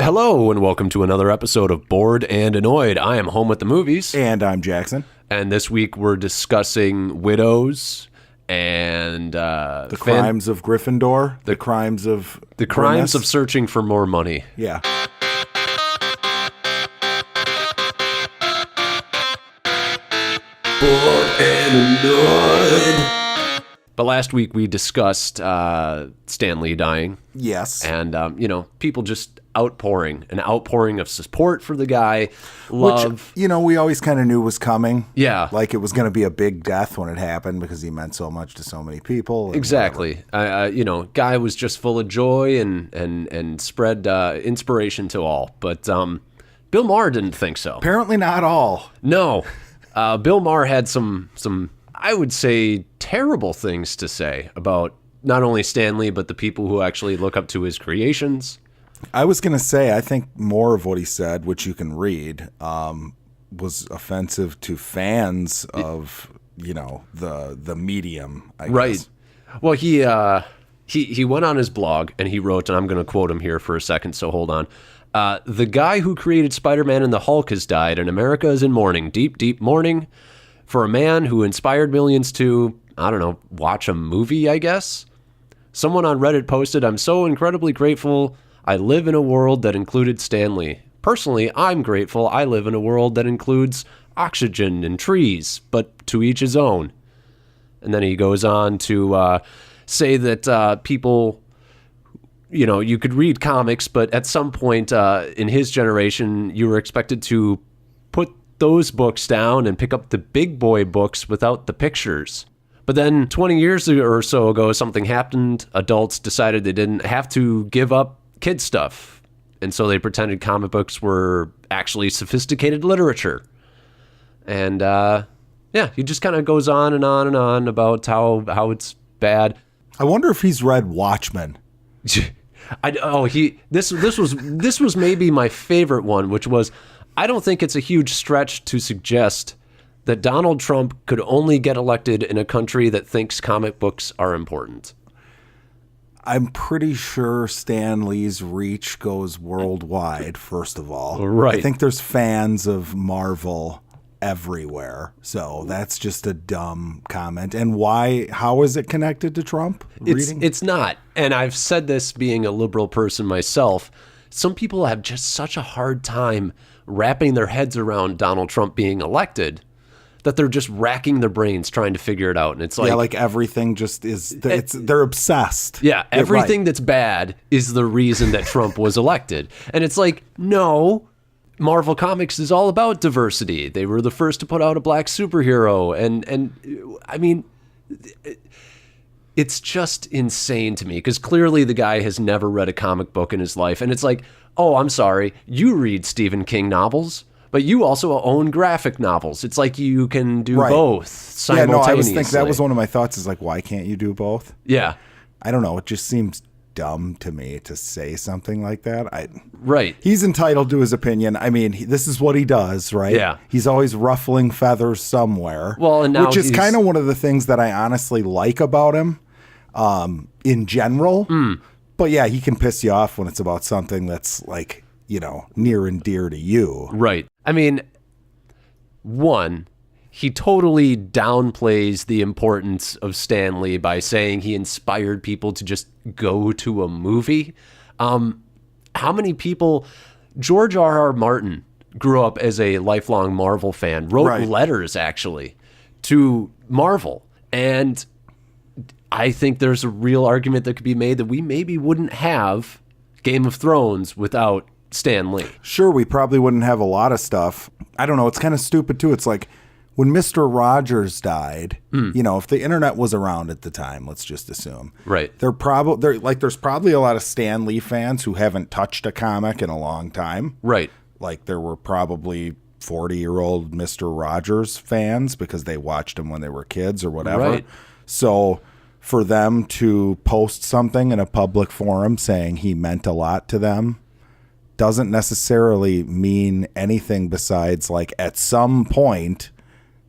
Hello, and welcome to another episode of Bored and Annoyed. I am home with the movies. And I'm Jackson. And this week we're discussing widows and... the crimes of Gryffindor. The crimes of... The crimes of searching for more money. Yeah. Bored and Annoyed. But last week we discussed Stan Lee dying. Yes. And, people just an outpouring of support for the guy. Love. Which, we always kind of knew was coming. Yeah. Like it was going to be a big death when it happened because he meant so much to so many people. Exactly. Guy was just full of joy and spread inspiration to all. But Bill Maher didn't think so. Apparently not all. No. Bill Maher had some, I would say, terrible things to say about not only Stan Lee, but the people who actually look up to his creations. I was going to say, I think more of what he said, which you can read, was offensive to fans of, the medium, I guess. Right. Well, he went on his blog and he wrote, and I'm going to quote him here for a second, so hold on. The guy who created Spider-Man and the Hulk has died, and America is in mourning, deep, deep mourning, for a man who inspired millions to, watch a movie, I guess. Someone on Reddit posted, "I'm so incredibly grateful I live in a world that included Stan Lee. Personally, I'm grateful I live in a world that includes oxygen and trees, but to each his own." And then he goes on to say that people, you could read comics, but at some point in his generation, you were expected to put those books down and pick up the big boy books without the pictures. But then 20 years or so ago, something happened. Adults decided they didn't have to give up kid stuff. And so they pretended comic books were actually sophisticated literature. And he just kind of goes on and on and on about how it's bad. I wonder if he's read Watchmen. This was maybe my favorite one, which was, I don't think it's a huge stretch to suggest that Donald Trump could only get elected in a country that thinks comic books are important. I'm pretty sure Stan Lee's reach goes worldwide, first of all. Right. I think there's fans of Marvel everywhere. So that's just a dumb comment. And how is it connected to Trump? It's not. And I've said this being a liberal person myself. Some people have just such a hard time wrapping their heads around Donald Trump being elected that they're just racking their brains trying to figure it out. And it's like... Yeah, like everything just is... they're obsessed. Yeah, everything that's bad is the reason that Trump was elected. And it's like, no, Marvel Comics is all about diversity. They were the first to put out a black superhero. And I mean, it's just insane to me because clearly the guy has never read a comic book in his life. And it's like, oh, I'm sorry, you read Stephen King novels, but you also own graphic novels. It's like you can do both simultaneously. Yeah, no, I was thinking that was one of my thoughts is like, why can't you do both? Yeah. I don't know. It just seems dumb to me to say something like that. Right. He's entitled to his opinion. I mean, this is what he does, right? Yeah. He's always ruffling feathers somewhere. Well, and now which is kind of one of the things that I honestly like about him in general. But yeah, he can piss you off when it's about something that's like, near and dear to you. Right. I mean, one, he totally downplays the importance of Stan Lee by saying he inspired people to just go to a movie. How many people... George R.R. Martin grew up as a lifelong Marvel fan, wrote letters, actually, to Marvel. And I think there's a real argument that could be made that we maybe wouldn't have Game of Thrones without Stan Lee. Sure, we probably wouldn't have a lot of stuff. I don't know. It's kind of stupid, too. It's like when Mr. Rogers died, if the internet was around at the time, let's just assume. Right. There's probably a lot of Stan Lee fans who haven't touched a comic in a long time. Right. Like there were probably 40-year-old Mr. Rogers fans because they watched him when they were kids or whatever. Right. So for them to post something in a public forum saying he meant a lot to them doesn't necessarily mean anything besides like at some point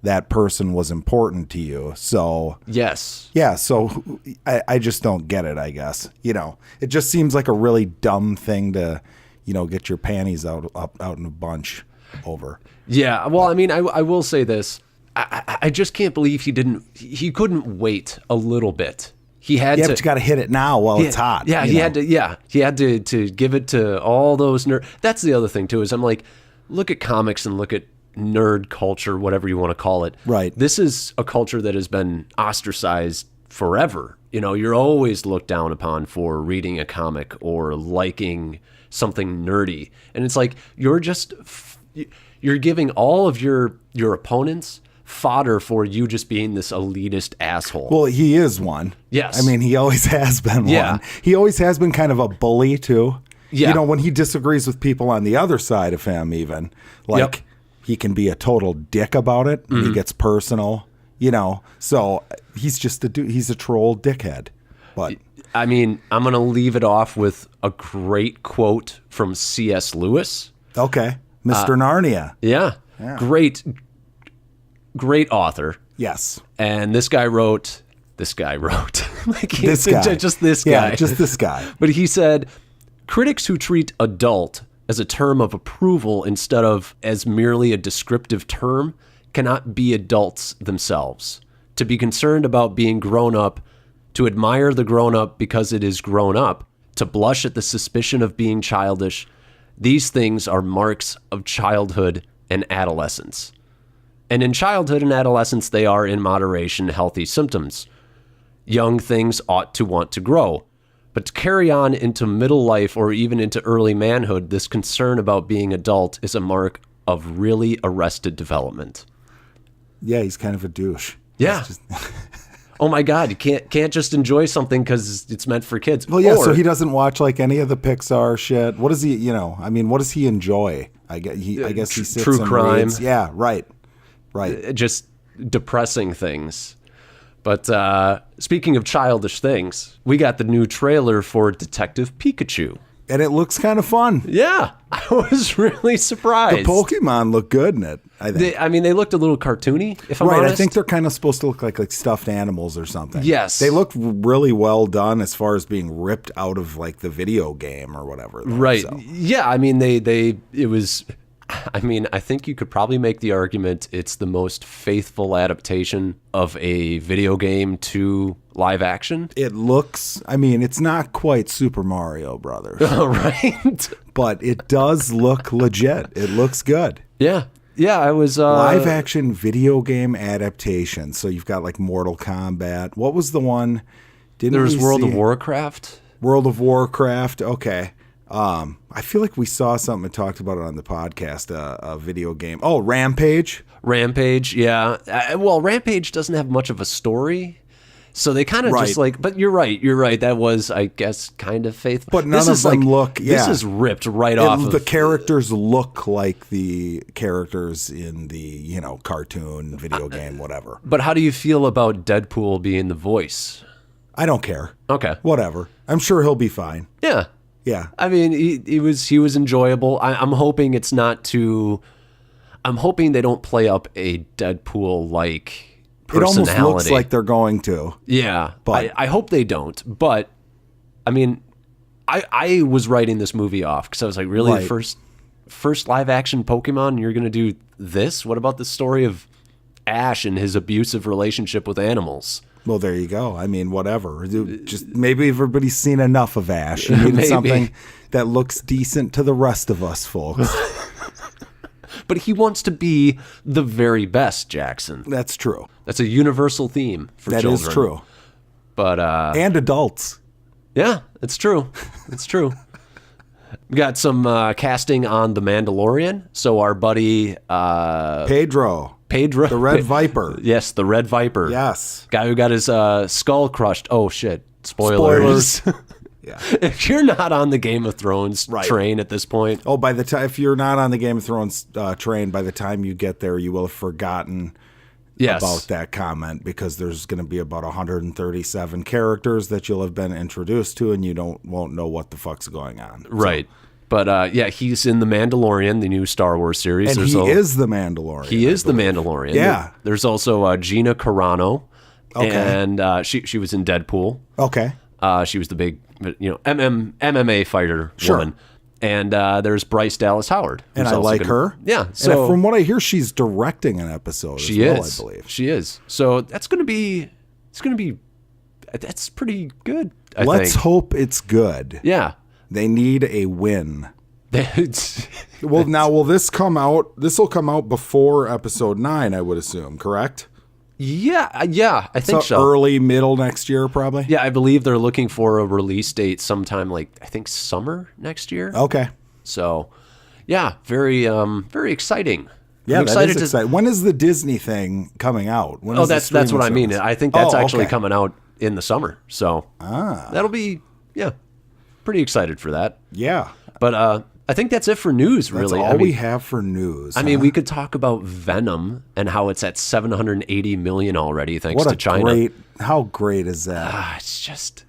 that person was important to you. So yes. Yeah. So I just don't get it, I guess. It just seems like a really dumb thing to get your panties out in a bunch over. Yeah, well, I mean, I will say this. I just can't believe he couldn't wait a little bit. He had Yeah, to. but you got to hit it now while it's hot. Yeah, he had to. Yeah, he had to give it to all those nerds. That's the other thing too. Is I'm like, look at comics and look at nerd culture, whatever you want to call it. Right. This is a culture that has been ostracized forever. You're always looked down upon for reading a comic or liking something nerdy, and it's like you're giving all of your opponents fodder for you just being this elitist asshole. Well, he is one. Yes. I mean, he always has been Yeah. one. He always has been kind of a bully, too. Yeah. When he disagrees with people on the other side of him, even, like, Yep. he can be a total dick about it, and he gets personal, So he's just he's a troll dickhead. But I mean, I'm going to leave it off with a great quote from C.S. Lewis. okay, Mr. Narnia. Yeah. Great author. Yes. And this guy wrote. Like This guy. Just this guy. Yeah, just this guy. But he said, critics who treat adult as a term of approval instead of as merely a descriptive term cannot be adults themselves. To be concerned about being grown up, to admire the grown up because it is grown up, to blush at the suspicion of being childish, these things are marks of childhood and adolescence. And in childhood and adolescence, they are, in moderation, healthy symptoms. Young things ought to want to grow. But to carry on into middle life or even into early manhood, this concern about being adult is a mark of really arrested development. Yeah, he's kind of a douche. Yeah. Oh my God, you can't just enjoy something because it's meant for kids. Well, yeah, Or- so he doesn't watch like any of the Pixar shit. What does he, what does he enjoy? I guess he sits true and crime. reads. Yeah, right. just depressing things. But speaking of childish things, we got the new trailer for Detective Pikachu. And it looks kind of fun. Yeah, I was really surprised. The Pokemon look good in it, I think. They looked a little cartoony, if I'm Right, honest. I think they're kind of supposed to look like stuffed animals or something. Yes. They look really well done as far as being ripped out of like the video game or whatever. Though, Right. so. Yeah, I mean, I think you could probably make the argument it's the most faithful adaptation of a video game to live action. It looks, it's not quite Super Mario Brothers, Right? but it does look legit. It looks good. Yeah. Yeah, I was... Live action video game adaptation. So you've got like Mortal Kombat. What was the one? There was World of Warcraft. World of Warcraft. Okay. I feel like we saw something and talked about it on the podcast, a video game. Oh, Rampage. Rampage, yeah. Well, Rampage doesn't have much of a story. So they kind of just like, but you're right. That was, I guess, kind of faithful. But none of them look, This is ripped right off of... The characters look like the characters in the, cartoon, video game, whatever. But how do you feel about Deadpool being the voice? I don't care. Okay. Whatever. I'm sure he'll be fine. Yeah. Yeah. I mean, he was enjoyable. I'm hoping it's not too... I'm hoping they don't play up a Deadpool-like personality. It almost looks like they're going to. Yeah, But I hope they don't. But, I mean, I was writing this movie off because I was like, really, Right. first live-action Pokemon, and you're going to do this? What about the story of Ash and his abusive relationship with animals? Well, there you go. Whatever. Just maybe everybody's seen enough of Ash. You need Maybe. something that looks decent to the rest of us, folks. But he wants to be the very best, Jackson. That's true. That's a universal theme for children. That is true. But And adults. yeah, it's true. It's true. We got some casting on The Mandalorian. So our buddy Pedro. The Red Viper. Yes, the Red Viper. Yes. Guy who got his skull crushed. Oh shit! Spoilers. Yeah. If you're not on the Game of Thrones train at this point, Oh, by the time if you're not on the Game of Thrones train, by the time you get there, you will have forgotten about that comment because there's going to be about 137 characters that you'll have been introduced to, and you won't know what the fuck's going on. Right. But yeah, he's in The Mandalorian, the new Star Wars series. And he is the Mandalorian. He is the Mandalorian. Yeah. There's also Gina Carano, Okay. and she was in Deadpool. Okay. She was the big, MMA fighter woman. And there's Bryce Dallas Howard. And I like her. Yeah. So and from what I hear, she's directing an episode as well, I believe. She is. So that's going to be, that's pretty good, I Let's think. hope it's good. Yeah. They need a win. Well, now, will this come out? This will come out before episode 9, I would assume, correct? Yeah, I think so. Early, middle next year, probably? Yeah, I believe they're looking for a release date sometime like, I think summer next year. Okay. So, yeah, very exciting. Yeah, I'm excited that is exciting. When is the Disney thing coming out? When is that's what I mean. I think that's actually coming out in the summer. So, that'll be, pretty excited for that. Yeah. But I think that's it for news, really. That's all we have for news. I mean, we could talk about Venom and how it's at 780 million already, thanks to China. How great is that? It's just...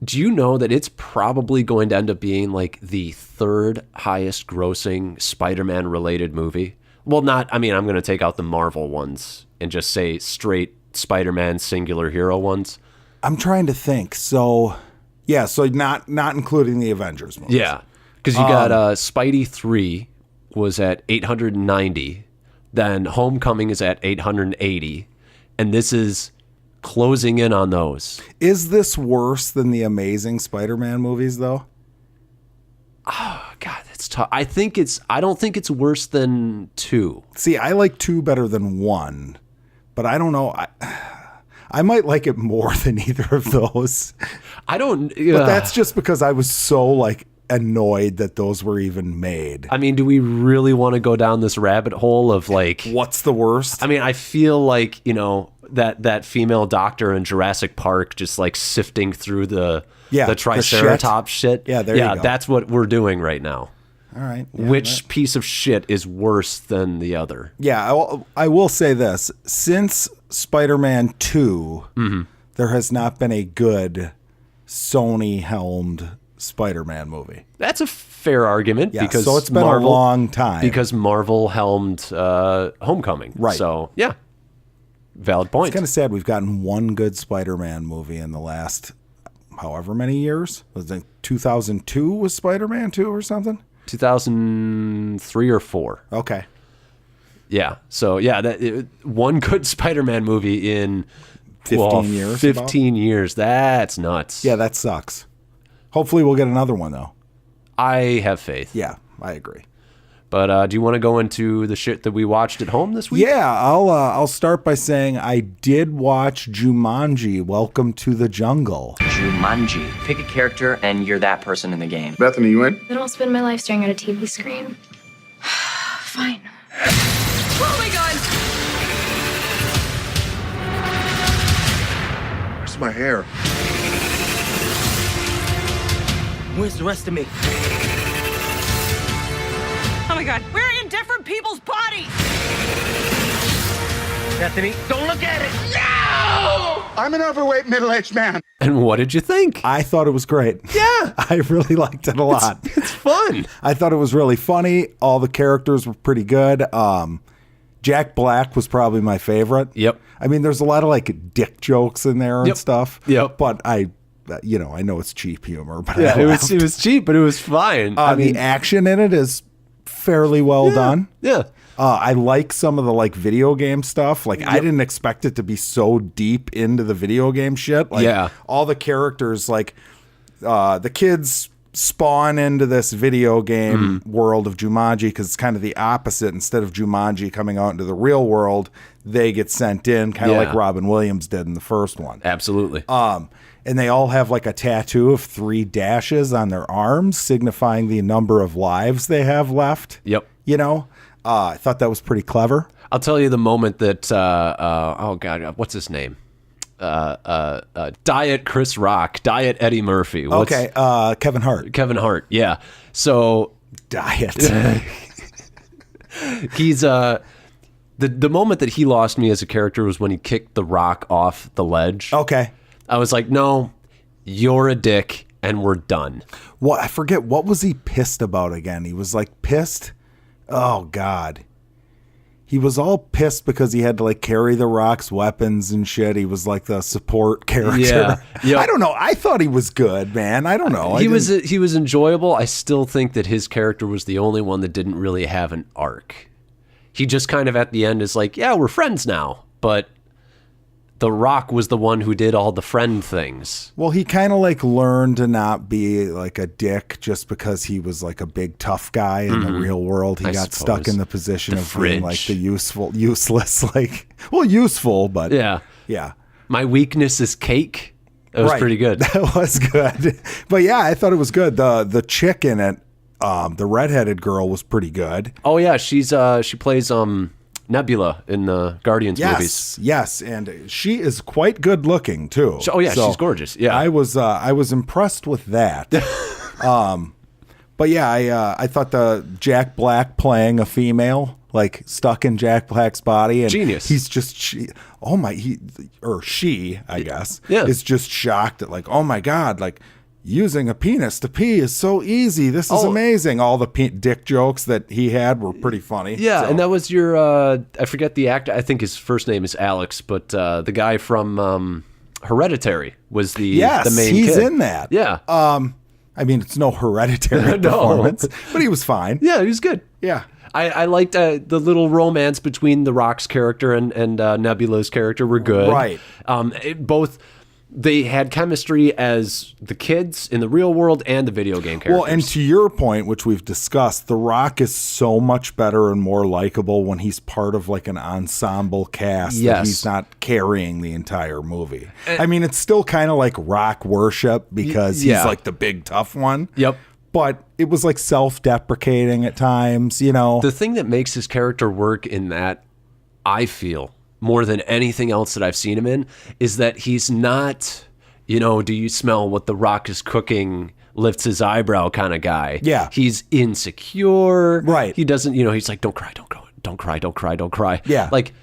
Do you know that it's probably going to end up being like the third highest grossing Spider-Man related movie? Well, I'm going to take out the Marvel ones and just say straight Spider-Man singular hero ones. I'm trying to think. So, yeah, so not including the Avengers movies. Yeah. Because you got Spidey 3 was at 890, then Homecoming is at 880, and this is closing in on those. Is this worse than the Amazing Spider-Man movies, though? Oh, God, that's tough. I don't think it's worse than 2. See, I like 2 better than 1, but I don't know. I might like it more than either of those. I don't... But that's just because I was so, annoyed that those were even made. I mean, do we really want to go down this rabbit hole of what's the worst? I mean, I feel like, that female doctor in Jurassic Park just sifting through the Triceratops shit. Yeah, there you go. That's what we're doing right now. All right. Yeah, Which piece of shit is worse than the other? Yeah, I will say this. Since Spider-Man 2, there has not been a good Sony-helmed Spider-Man movie. That's a fair argument. Yeah, because so it's been a long time. Because Marvel helmed Homecoming. Right. So, yeah. Valid point. It's kind of sad we've gotten one good Spider-Man movie in the last however many years. Was it 2002 was Spider-Man 2 or something? 2003 or 4. Okay. Yeah. So, one good Spider-Man movie in 15 years. 15 years. That's nuts. Yeah, that sucks. Hopefully we'll get another one, though. I have faith. Yeah, I agree. But do you want to go into the shit that we watched at home this week? Yeah, I'll start by saying I did watch Jumanji, Welcome to the Jungle. Jumanji. Pick a character and you're that person in the game. Bethany, you in? I don't spend my life staring at a TV screen. Fine. Oh my god! Where's my hair? Where's the rest of me? Oh my god, we're in different people's bodies! Bethany, don't look at it! No! I'm an overweight middle-aged man. And what did you think? I thought it was great. Yeah. I really liked it a lot. It's fun. I thought it was really funny. All the characters were pretty good. Jack Black was probably my favorite. Yep. I mean, there's a lot of dick jokes in there and stuff. Yep. But I know it's cheap humor, but it was cheap, but it was fine. The action in it is fairly well done. Yeah. I like some of the video game stuff. I didn't expect it to be so deep into the video game shit. All the characters, the kids spawn into this video game world of Jumanji because it's kind of the opposite. Instead of Jumanji coming out into the real world, they get sent in, kind of like Robin Williams did in the first one. Absolutely. And they all have a tattoo of 3 dashes on their arms, signifying the number of lives they have left. Yep. I thought that was pretty clever. I'll tell you the moment that, oh God, what's his name? Diet Chris Rock, Diet Eddie Murphy. Kevin Hart. Kevin Hart, yeah. So Diet. He's the moment that he lost me as a character was when he kicked the Rock off the ledge. Okay. I was like, no, you're a dick, and we're done. I forget, what was he pissed about again? He was pissed. Oh God. he was all pissed because he had to like carry the Rock's weapons and shit. He was like the support character. Yeah. Yep. I don't know. I thought he was good, man. I don't know. He was enjoyable. I still think that his character was the only one that didn't really have an arc. He just kind of at the end is like, yeah, we're friends now. But The Rock was the one who did all the friend things. Well, he kind of like learned to not be like a dick just because he was like a big tough guy in the real world. He got stuck in the position of being like the useless, like, well, useful, but yeah. My weakness is cake. That was pretty good. That was good. But yeah, I thought it was good. The chick in it, the redheaded girl, was pretty good. Oh yeah, she plays Nebula in the Guardians movies. Yes, and she is quite good looking too. She's gorgeous. Yeah, I was impressed with that. But yeah, I thought the Jack Black playing a female, like stuck in Jack Black's body, and genius. He's just she, I guess, yeah, is just shocked at like, oh my god, like using a penis to pee is so easy. This is amazing. All the dick jokes that he had were pretty funny. Yeah, and that was your I forget the actor. I think his first name is Alex, but the guy from Hereditary was the main he's kid. in that. Yeah. I mean, it's no Hereditary performance, but he was fine. Yeah, he was good. Yeah. I liked the little romance between The Rock's character and Nebula's character were good. Right. They had chemistry as the kids in the real world and the video game characters. Well, and to your point, which we've discussed, The Rock is so much better and more likable when he's part of like an ensemble cast. Yes. That he's not carrying the entire movie. I mean, it's still kind of like Rock worship because he's like the big tough one. Yep. But it was like self-deprecating at times, you know. The thing that makes his character work in that, I feel, more than anything else that I've seen him in, is that he's not, do you smell what The Rock is cooking, lifts his eyebrow kind of guy. Yeah. He's insecure. Right. He doesn't, he's like, don't cry, don't cry, don't cry, don't cry, don't cry. Yeah. Like,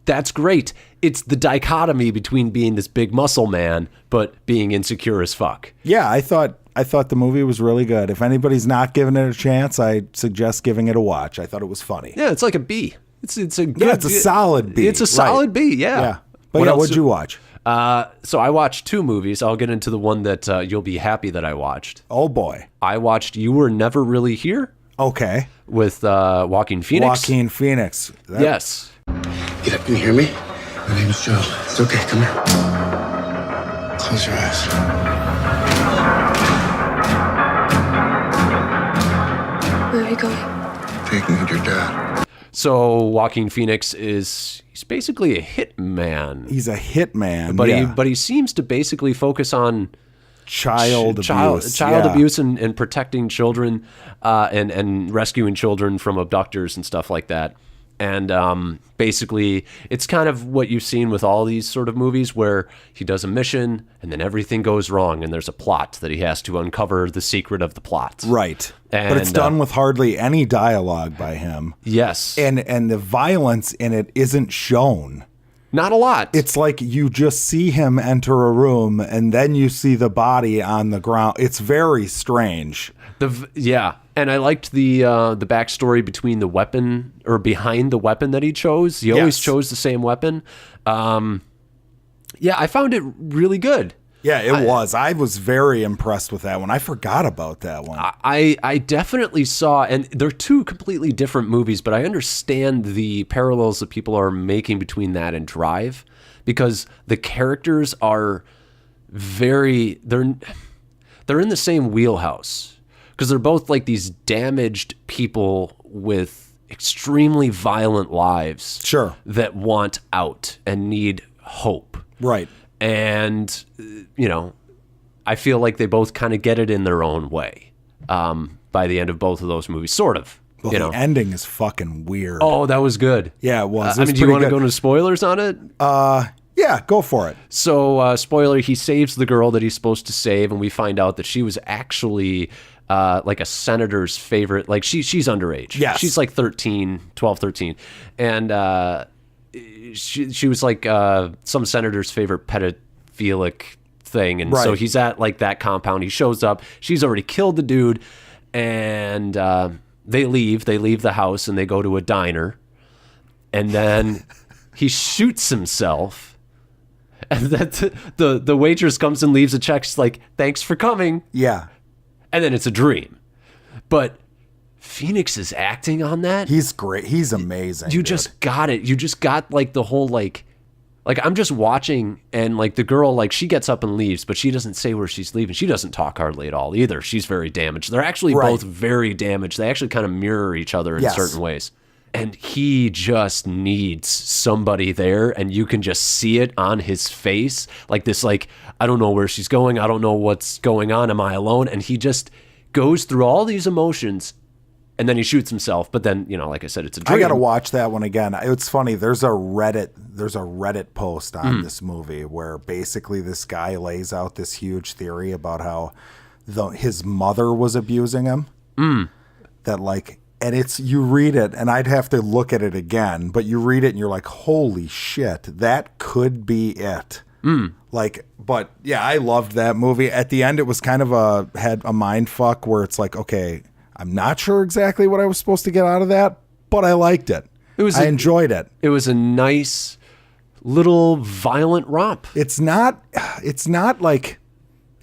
that's great. It's the dichotomy between being this big muscle man, but being insecure as fuck. Yeah, I thought the movie was really good. If anybody's not giving it a chance, I suggest giving it a watch. I thought it was funny. Yeah, it's like a B. It's a good, it's a solid B. It's a solid B. Yeah. Yeah. But what'd you watch? So I watched 2 movies. I'll get into the one that you'll be happy that I watched. Oh boy. I watched You Were Never Really Here. Okay. With Joaquin Phoenix. Joaquin Phoenix. Yes. Get up, can you hear me? My name's Joe. It's okay, come here. Close your eyes. Where are you going? Taking you to your dad. So Joaquin Phoenix he's basically a hitman. He's a hitman, but he seems to basically focus on child abuse and protecting children and rescuing children from abductors and stuff like that. And basically, it's kind of what you've seen with all these sort of movies where he does a mission and then everything goes wrong and there's a plot that he has to uncover the secret of the plot. Right. And, but it's done with hardly any dialogue by him. Yes. And the violence in it isn't shown. Not a lot. It's like you just see him enter a room and then you see the body on the ground. It's very strange. And I liked the backstory between the weapon or behind the weapon that he chose. He always chose the same weapon. I found it really good. Yeah, it was. I was very impressed with that one. I forgot about that one. I definitely saw, and they're 2 completely different movies, but I understand the parallels that people are making between that and Drive, because the characters are they're in the same wheelhouse, because they're both like these damaged people with extremely violent lives. Sure. That want out and need hope. Right. And, I feel like they both kind of get it in their own way by the end of both of those movies, sort of. Well, the ending is fucking weird. Oh, that was good. Yeah, it was. Do you want to go into spoilers on it? Yeah, go for it. So, spoiler, he saves the girl that he's supposed to save, and we find out that she was actually like a senator's favorite. Like, she's underage. Yes. She's like 12, 13. And she was like some senator's favorite pedophilic thing. And so he's at like that compound. He shows up. She's already killed the dude. And they leave the house and they go to a diner. and then he shoots himself, and then the waitress comes and leaves a check. She's like, "Thanks for coming." Yeah. And then it's a dream. But Phoenix is acting on that. He's great. He's amazing. You dude. just got it. You just got like the whole like I'm just watching, and like the girl, like she gets up and leaves, but she doesn't say where she's leaving. She doesn't talk hardly at all either. She's very damaged. They're actually both very damaged. They actually kind of mirror each other in certain ways. And he just needs somebody there, and you can just see it on his face. Like this, like, I don't know where she's going. I don't know what's going on. Am I alone? And he just goes through all these emotions, and then he shoots himself. But then, you know, like I said, it's a dream. I got to watch that one again. It's funny. There's a Reddit post on this movie where basically this guy lays out this huge theory about how his mother was abusing him. That like, and you read it, and I'd have to look at it again, but you read it and you're like, holy shit, that could be it. Like, but yeah, I loved that movie. At the end, it was kind of had a mind fuck where it's like, okay, I'm not sure exactly what I was supposed to get out of that, but I liked it. I enjoyed it. It was a nice little violent romp. It's not like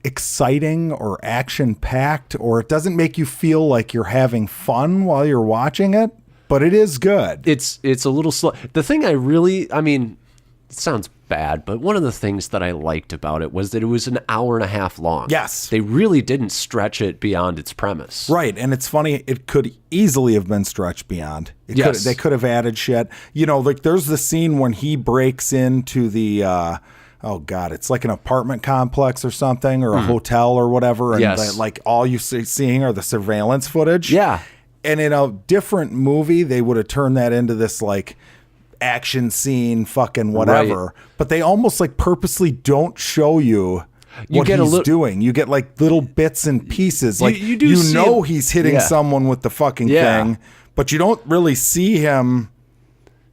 exciting or action packed, or it doesn't make you feel like you're having fun while you're watching it, but it is good. It's a little slow. The thing I mean, it sounds bad, but one of the things that I liked about it was that it was an hour and a half long. Yes. They really didn't stretch it beyond its premise. Right. And it's funny, it could easily have been stretched beyond. They could have added shit. You know, like there's the scene when he breaks into the, oh God, it's like an apartment complex or something, or a hotel or whatever. And like all you seeing are the surveillance footage. Yeah. And in a different movie, they would have turned that into this like action scene, fucking whatever. Right. But they almost like purposely don't show you what he's doing. You get like little bits and pieces. Like you know he's hitting someone with the fucking thing, but you don't really see him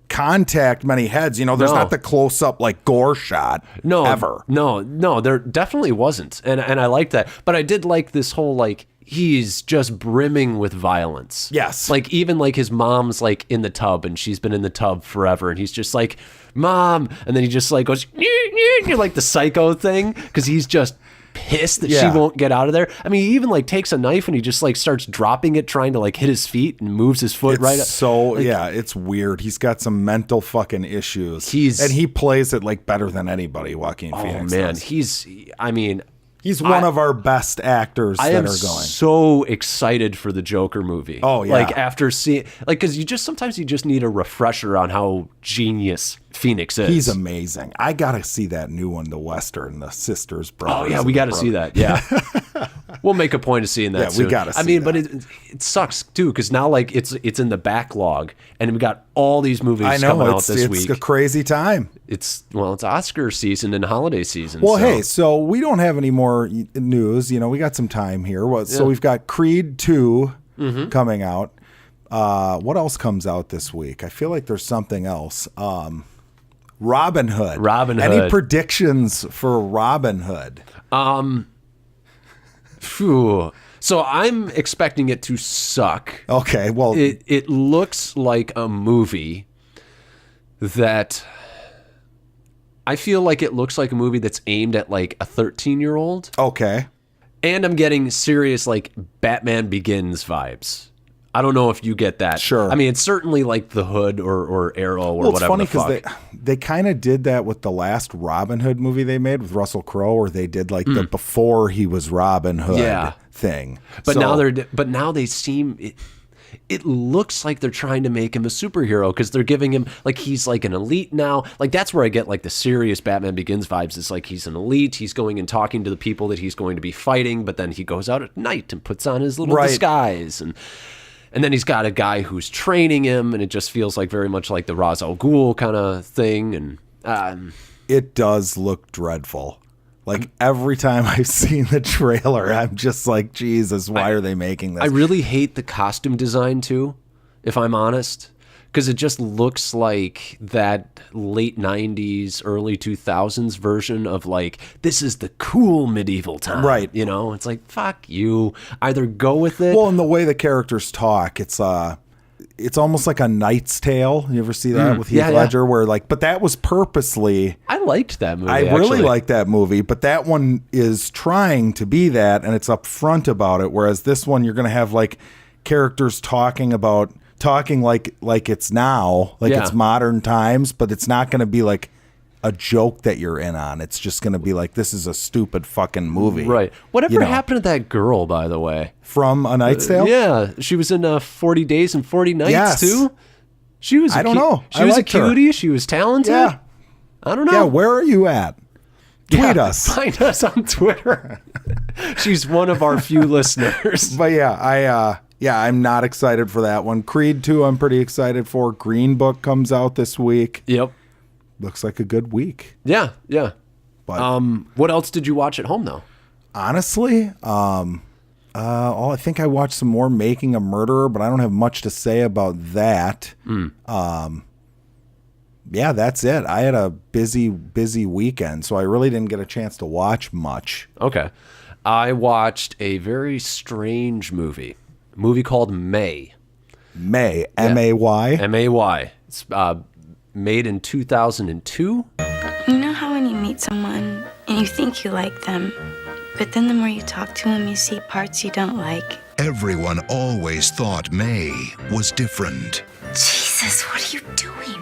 contact many heads. You know, there's not the close up like gore shot. Ever. No, there definitely wasn't. And I like that. But I did like this whole like he's just brimming with violence. Yes. Like even like his mom's like in the tub, and she's been in the tub forever, and he's just like, "Mom," and then he just like goes like the psycho thing, because he's just pissed that she won't get out of there. I mean, he even like takes a knife and he just like starts dropping it, trying to like hit his feet, and moves his foot right up. So like, it's weird. He's got some mental fucking issues. And he plays it like better than anybody, Joaquin Phoenix. Oh man, does. He's one of our best actors that are going. So excited for the Joker movie. Oh yeah. Like after seeing, like, because sometimes you just need a refresher on how genius Phoenix is. He's amazing. I gotta see that new one, the Western, the Sisters Brothers. Oh yeah, we got to see that. Yeah, we'll make a point of seeing that. Yeah, we got to. I mean, but it sucks too, because now like it's in the backlog, and we got all these movies coming out this week. It's a crazy time. It's Oscar season and holiday season. Well, so we don't have any more news. You know, we got some time here. So we've got Creed 2 coming out. What else comes out this week? I feel like there's something else. Robin Hood. Any predictions for Robin Hood? So I'm expecting it to suck. Okay, well, it looks like a movie that I feel like it looks like a movie that's aimed at like a 13-year-old. Okay. And I'm getting serious like Batman Begins vibes. I don't know if you get that. Sure. I mean, it's certainly like The Hood or Arrow or whatever. It's funny because they kind of did that with the last Robin Hood movie they made with Russell Crowe, where they did like the before he was Robin Hood thing. But now they seem it looks like they're trying to make him a superhero, because they're giving him like he's like an elite now. Like that's where I get like the serious Batman Begins vibes. It's like he's an elite. He's going and talking to the people that he's going to be fighting, but then he goes out at night and puts on his little disguise and then he's got a guy who's training him, and it just feels like very much like the Ra's al Ghul kind of thing. And it does look dreadful. Like every time I've seen the trailer, I'm just like, Jesus, why are they making this? I really hate the costume design too, if I'm honest, because it just looks like that late 90s, early 2000s version of like, this is the cool medieval time. Right. You know, it's like, fuck you. Either go with it. Well, and the way the characters talk, it's it's almost like A Knight's Tale. You ever see that with Heath yeah, Ledger? Where like, but that was purposely. I liked that movie. I really like that movie, but that one is trying to be that, and it's upfront about it. Whereas this one, you're going to have like characters talking like it's now, like it's modern times, but it's not going to be like a joke that you're in on. It's just going to be like, this is a stupid fucking movie. Right. Whatever happened to that girl, by the way? From A Knight's Tale? Yeah. She was in 40 Days and 40 Nights, too. She was I don't know. She was a cutie. She was talented. Yeah. I don't know. Yeah, where are you at? Tweet us. Find us on Twitter. She's one of our few listeners. But I'm not excited for that one. Creed 2, I'm pretty excited for. Green Book comes out this week. Yep. Looks like a good week. Yeah. But what else did you watch at home, though? honestly, I think I watched some more Making a Murderer, but I don't have much to say about that. Yeah, that's it. I had a busy weekend, so I really didn't get a chance to watch much. Okay. I watched a very strange movie. A movie called May. May. M-A-Y? M-A-Y. It's made in 2002. You know how when you meet someone and you think you like them, but then the more you talk to them, you see parts you don't like? Everyone always thought May was different. Jesus, what are you doing?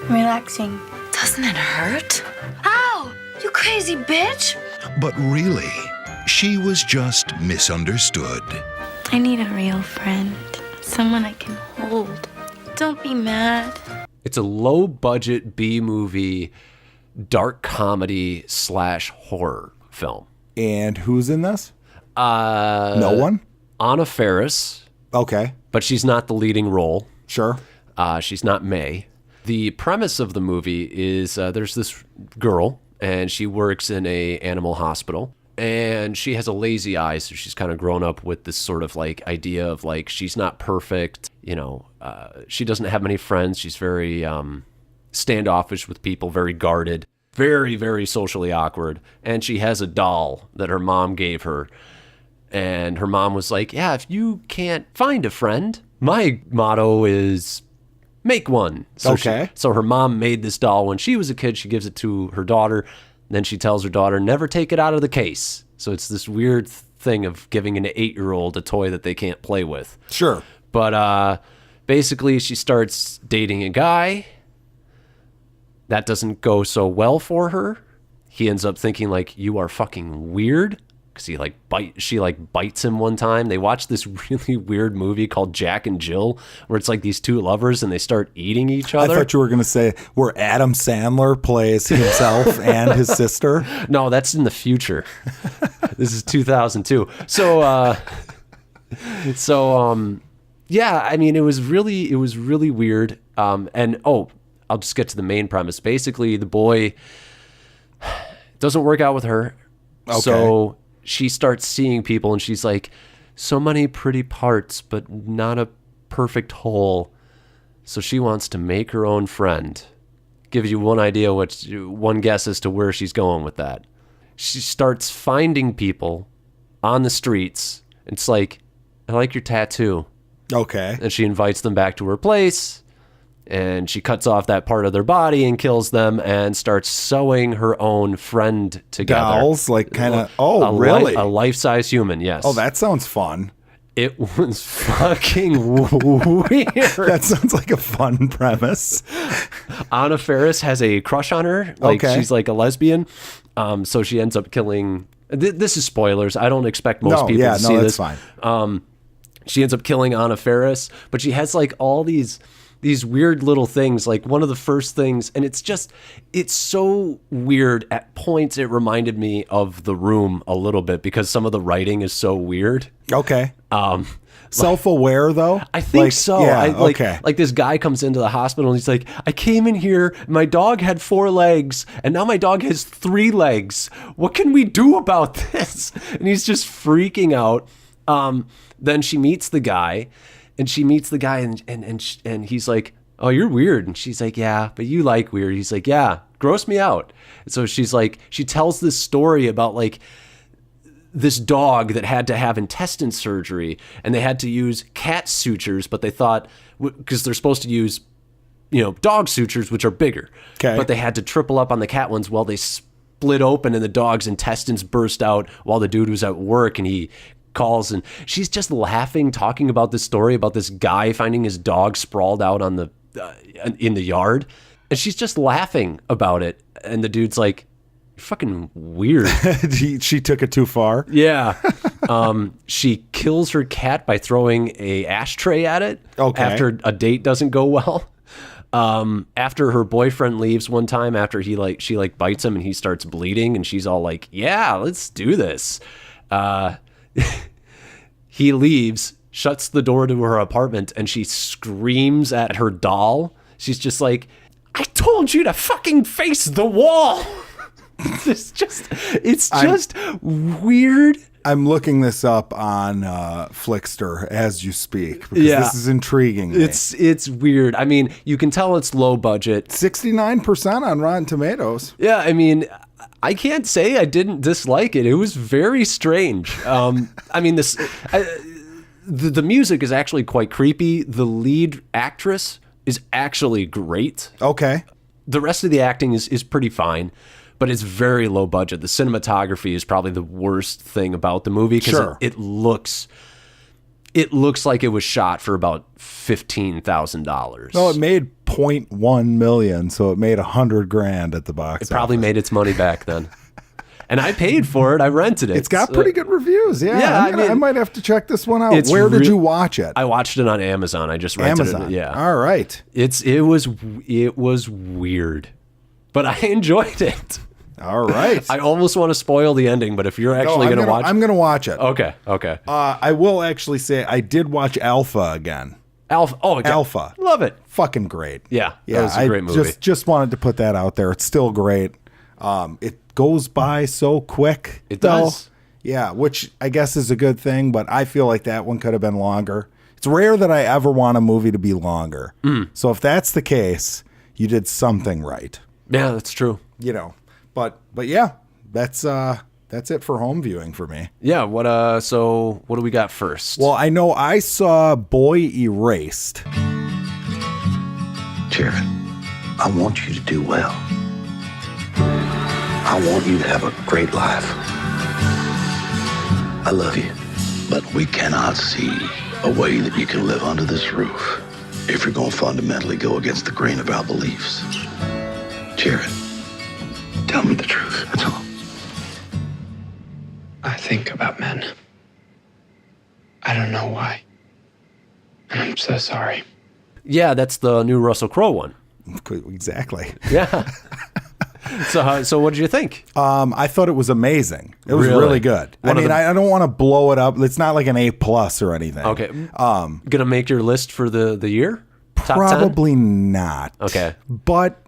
Relaxing. Doesn't it hurt? Ow! You crazy bitch! But really, she was just misunderstood. I need a real friend. Someone I can hold. Don't be mad. It's a low-budget B-movie, dark comedy / horror film. And who's in this? No one? Anna Faris. Okay. But she's not the leading role. Sure. She's not May. The premise of the movie is there's this girl, and she works in a animal hospital, and she has a lazy eye, so she's kind of grown up with this sort of like idea of like she's not perfect, you know. She doesn't have many friends. She's very standoffish with people, very guarded, very, very socially awkward, and she has a doll that her mom gave her, and her mom was like, yeah, if you can't find a friend, my motto is make one. So okay. So her mom made this doll when she was a kid. She gives it to her daughter. Then she tells her daughter, never take it out of the case. So it's this weird thing of giving an 8-year-old a toy that they can't play with. Sure. But basically she starts dating a guy. That doesn't go so well for her. He ends up thinking like, you are fucking weird. Because she bites him one time. They watch this really weird movie called Jack and Jill, where it's like these two lovers and they start eating each other. I thought you were going to say where Adam Sandler plays himself and his sister. No, that's in the future. This is 2002. Yeah, I mean, it was really weird. I'll just get to the main premise. Basically, the boy doesn't work out with her. Okay. So she starts seeing people and she's like, so many pretty parts, but not a perfect whole. So she wants to make her own friend. Gives you one guess as to where she's going with that. She starts finding people on the streets. It's like, I like your tattoo. Okay. And she invites them back to her place. And she cuts off that part of their body and kills them and starts sewing her own friend together. Dolls? Like kind of, really? A life-size human, yes. Oh, that sounds fun. It was fucking weird. That sounds like a fun premise. Anna Faris has a crush on her. She's like a lesbian. So she ends up killing... This is spoilers. I don't expect most people to see this. That's fine. She ends up killing Anna Faris, but she has like all these weird little things. Like one of the first things, and it's so weird. At points, it reminded me of The Room a little bit because some of the writing is so weird. Okay. Self-aware though? I think so. Yeah, okay. Like this guy comes into the hospital and he's like, I came in here, my dog had 4 legs, and now my dog has 3 legs. What can we do about this? And he's just freaking out. Then she meets the guy. And she meets the guy and he's like, oh, you're weird. And she's like, yeah, but you like weird. He's like, yeah, gross me out. And so she's like, she tells this story about like this dog that had to have intestine surgery, and they had to use cat sutures, but they thought, because they're supposed to use, dog sutures, which are bigger. Okay. But they had to triple up on the cat ones. Well, they split open and the dog's intestines burst out while the dude was at work, and he calls, and she's just laughing, talking about this story about this guy finding his dog sprawled out on the in the yard, and she's just laughing about it, and the dude's like, "You're fucking weird." She took it too far. Yeah. She kills her cat by throwing a ashtray at it. Okay. After a date doesn't go well. After her boyfriend leaves one time, after she bites him and he starts bleeding, and she's all like, "Yeah, let's do this." He leaves, shuts the door to her apartment, and she screams at her doll. She's just like, "I told you to fucking face the wall." It's just weird. I'm looking this up on Flickster as you speak, because this is intriguing me. It's weird. I mean, you can tell it's low budget. 69% on Rotten Tomatoes. Yeah, I mean, I can't say I didn't dislike it. It was very strange. I mean, the music is actually quite creepy. The lead actress is actually great. Okay. The rest of the acting is pretty fine, but it's very low budget. The cinematography is probably the worst thing about the movie, because it looks like it was shot for about $15,000. No, it made $0.1 million, so it made $100,000 at the box office. It probably made its money back then. And I paid for it. I rented it. It's got pretty good reviews. Yeah, I might have to check this one out. Where did you watch it? I watched it on Amazon. I just rented it. Yeah. All right. It was weird, but I enjoyed it. All right. I almost want to spoil the ending, but if you're actually going to watch it. I'm going to watch it. Okay. I will actually say I did watch Alpha again. Alpha. Oh, okay. Alpha. Love it. Fucking great. Yeah. That was a great movie. Just wanted to put that out there. It's still great. It goes by so quick. It does. Yeah, which I guess is a good thing, but I feel like that one could have been longer. It's rare that I ever want a movie to be longer. So if that's the case, you did something right. Yeah, that's true. But yeah, that's it for home viewing for me. Yeah, so what do we got first? Well, I know I saw Boy Erased. Jared, I want you to do well. I want you to have a great life. I love you, but we cannot see a way that you can live under this roof if you're going to fundamentally go against the grain of our beliefs. Jared, tell me the truth, that's all. I think about men. I don't know why. And I'm so sorry. Yeah, that's the new Russell Crowe one. Exactly. Yeah. So what did you think? I thought it was amazing. It was really good. I don't want to blow it up. It's not like an A+ or anything. Okay. Gonna make your list for the year? Top Probably 10? not. Okay. But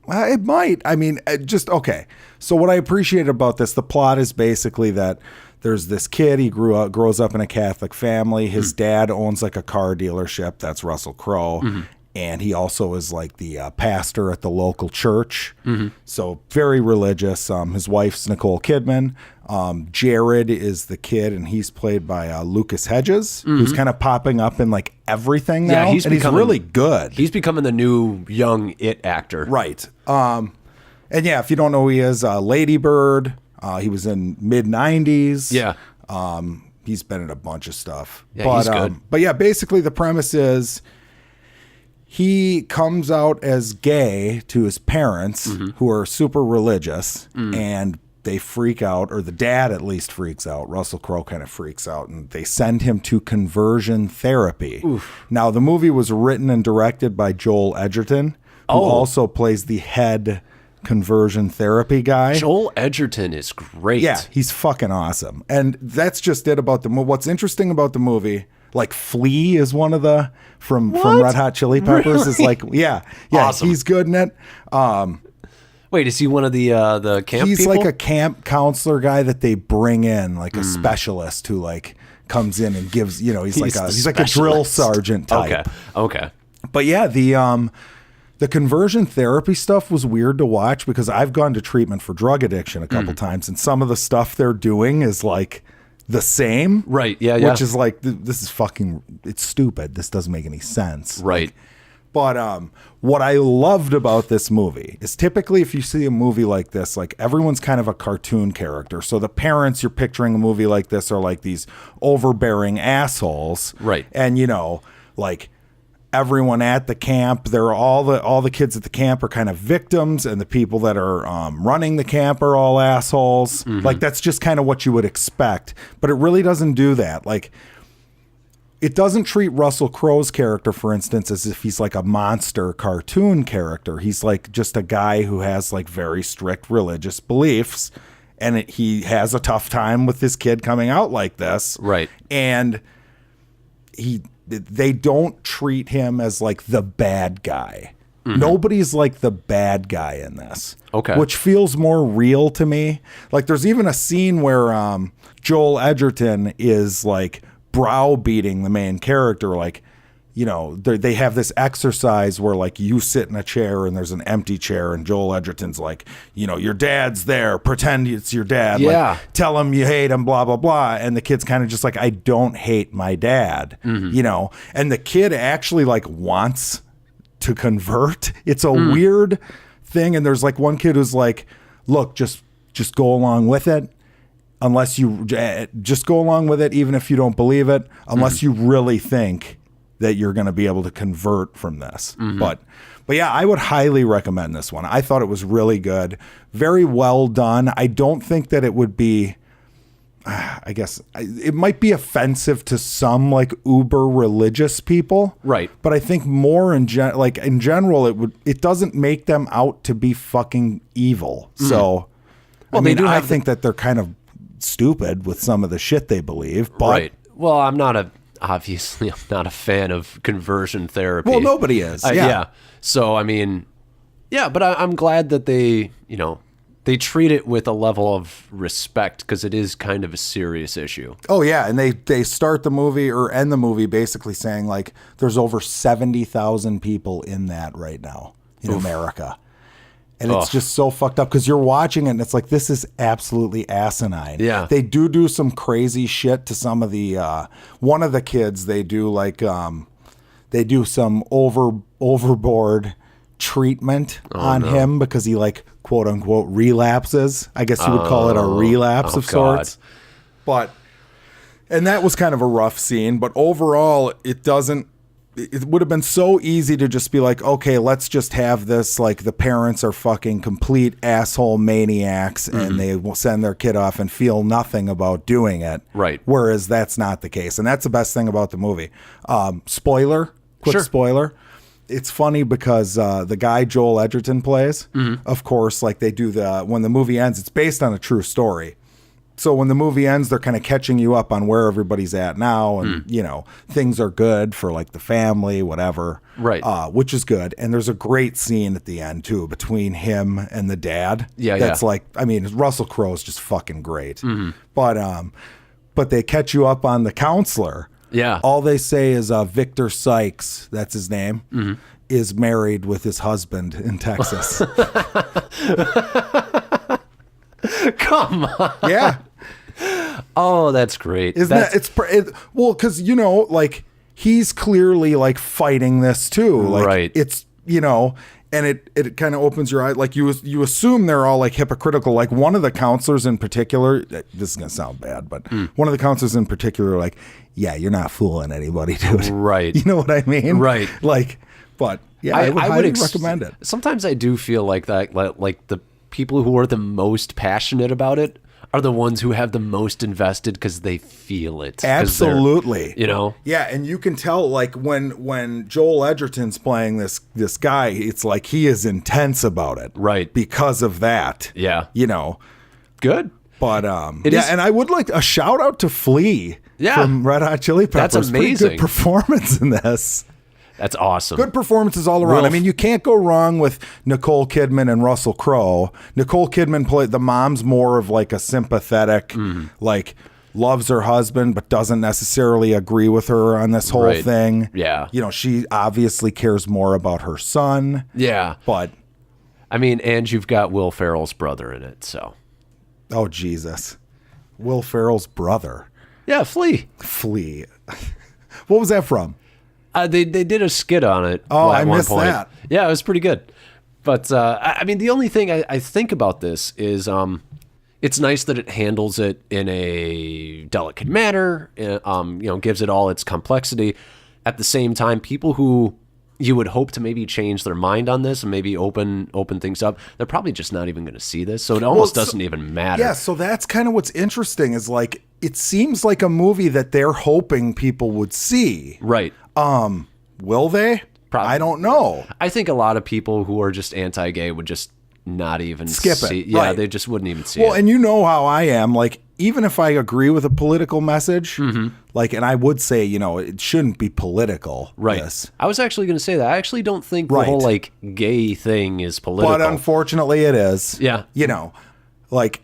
it might. I mean, okay. So what I appreciate about this, the plot is basically that there's this kid. He grows up in a Catholic family. His dad owns like a car dealership. That's Russell Crowe. And he also is like the pastor at the local church. So very religious. His wife's Nicole Kidman. Jared is the kid, and he's played by Lucas Hedges, who's kind of popping up in like everything now. Yeah, he's really good. He's becoming the new young It actor. Right. And yeah, if you don't know who he is, Lady Bird. He was in mid-90s. Yeah. He's been in a bunch of stuff. Yeah, he's good. But yeah, basically the premise is he comes out as gay to his parents, who are super religious, and they freak out, or the dad at least freaks out. Russell Crowe kind of freaks out, and they send him to conversion therapy. Oof. Now, the movie was written and directed by Joel Edgerton, who also plays the head conversion therapy guy. Joel Edgerton is great. Yeah, he's fucking awesome. And that's just it about the movie. What's interesting about the movie, like Flea is one of the from Red Hot Chili Peppers. Really? Is like Awesome. He's good in it. Wait, is he one of the camp he's people? like a camp counselor guy that they bring in, like a specialist who like comes in and gives, he's like a drill sergeant type. Okay. But yeah, The conversion therapy stuff was weird to watch because I've gone to treatment for drug addiction a couple times, and some of the stuff they're doing is like the same. Right. Yeah. Which is like, this is fucking, it's stupid. This doesn't make any sense. Right. But what I loved about this movie is typically if you see a movie like this, like everyone's kind of a cartoon character. So the parents you're picturing a movie like this are like these overbearing assholes. Right. And, you know, like everyone at the camp, they're all the kids at the camp are kind of victims, and the people that are running the camp are all assholes. Like that's just kind of what you would expect. But it really doesn't do that. Like, it doesn't treat Russell Crowe's character, for instance, as if he's like a monster cartoon character. He's like just a guy who has like very strict religious beliefs, and he has a tough time with his kid coming out like this. Right. And they don't treat him as like the bad guy. Nobody's like the bad guy in this. Okay. Which feels more real to me. Like there's even a scene where Joel Edgerton is like browbeating the main character, like, you know, they have this exercise where like you sit in a chair and there's an empty chair, and Joel Edgerton's like, you know, your dad's there, pretend it's your dad, Yeah. like, tell him you hate him, blah blah blah, and the kid's kind of just like, I don't hate my dad, you know, and the kid actually like wants to convert. It's a weird thing, and there's like one kid who's like, look, just go along with it. Unless you just go along with it, even if you don't believe it, unless you really think that you're going to be able to convert from this. But yeah, I would highly recommend this one. I thought it was really good. Very well done. I don't think that it would be, I guess it might be offensive to some like uber religious people. Right. But I think more in general, it doesn't make them out to be fucking evil. So, Well, I mean, I think that they're kind of stupid with some of the shit they believe, but Right. Well, obviously I'm not a fan of conversion therapy. well, nobody is. Yeah. So, I mean, yeah, but I'm glad that they, you know, they treat it with a level of respect, because it is kind of a serious issue. Oh yeah, and they start the movie or end the movie basically saying like there's over 70,000 people in that right now in America. And it's just so fucked up because you're watching it and it's like, this is absolutely asinine. Yeah. They do some crazy shit to some of the, one of the kids, they do like, they do some overboard treatment on him because he like, quote unquote, relapses. I guess you would call it a relapse of sorts. And that was kind of a rough scene, but overall it would have been so easy to just be like, okay, let's just have this, like the parents are fucking complete asshole maniacs and they will send their kid off and feel nothing about doing it. Right. Whereas that's not the case. And that's the best thing about the movie. Spoiler. Spoiler. It's funny because the guy Joel Edgerton plays, of course, like they do when the movie ends, it's based on a true story. So when the movie ends, they're kind of catching you up on where everybody's at now. And, you know, things are good for like the family, whatever. Right. Which is good. And there's a great scene at the end, too, between him and the dad. Yeah, That's like, I mean, Russell Crowe's just fucking great. But they catch you up on the counselor. Yeah. All they say is Victor Sykes, that's his name, is married with his husband in Texas. Come on. Yeah. Oh, that's great. Well, because, you know, like he's clearly like fighting this too. Like, right. It's, you know, and it kind of opens your eye. Like you assume they're all like hypocritical. Like one of the counselors in particular, this is going to sound bad, but one of the counselors in particular, like, yeah, you're not fooling anybody, dude. Right. You know what I mean? Right. Like, but yeah, I would highly recommend it. Sometimes I do feel like that, like the people who are the most passionate about it are the ones who have the most invested because they feel it. Absolutely. You know? Yeah, and you can tell like when Joel Edgerton's playing this guy, it's like he is intense about it. Right. Because of that. Yeah. You know. Good. But and I would like a shout out to Flea from Red Hot Chili Peppers. That's amazing. Pretty good performance in this. That's awesome. Good performances all around. I mean, you can't go wrong with Nicole Kidman and Russell Crowe. Nicole Kidman played the mom's more of like a sympathetic, like loves her husband, but doesn't necessarily agree with her on this whole Right. thing. Yeah. You know, she obviously cares more about her son. Yeah. But, I mean, and you've got Will Ferrell's brother in it, so. oh, Jesus. Will Ferrell's brother. Yeah, Flea. Flea. What was that from? They did a skit on it. Oh, at I one missed point. that. Yeah, it was pretty good. But, I mean, the only thing I think about this is it's nice that it handles it in a delicate manner, you know, gives it all its complexity. At the same time, people who you would hope to maybe change their mind on this and maybe open things up, they're probably just not even going to see this. So it almost doesn't even matter. Yeah, so that's kind of what's interesting is like, it seems like a movie that they're hoping people would see. Right. Will they? Probably. I don't know. I think a lot of people who are just anti-gay would just not even Skip see it. Yeah, Right. they just wouldn't even see Well, it. and you know how I am. Like, even if I agree with a political message, like, and I would say, you know, it shouldn't be political. Right. This. I was actually going to say that. I actually don't think the Right. whole like gay thing is political. But unfortunately, it is. Yeah. You know, like,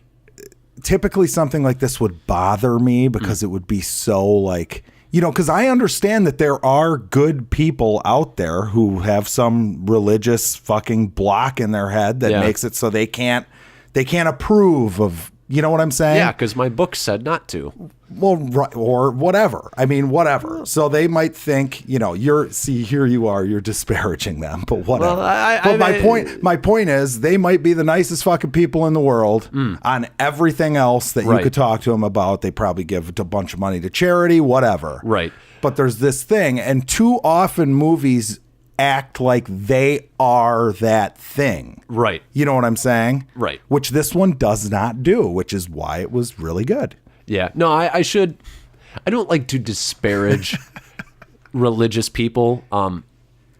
typically something like this would bother me because it would be so like, you know, because I understand that there are good people out there who have some religious fucking block in their head that Yeah. makes it so they can't approve of, you know what I'm saying? Yeah, because my book said not to. Well, right, or whatever. I mean, whatever. So they might think, you know, here you are, you're disparaging them, but whatever. Well, but my point is, they might be the nicest fucking people in the world. On everything else that you Right. could talk to them about, they probably give a bunch of money to charity, whatever. Right. But there's this thing, and too often movies act like they are that thing. Right. You know what I'm saying? Right. Which this one does not do, which is why it was really good. Yeah. No, I don't like to disparage religious people.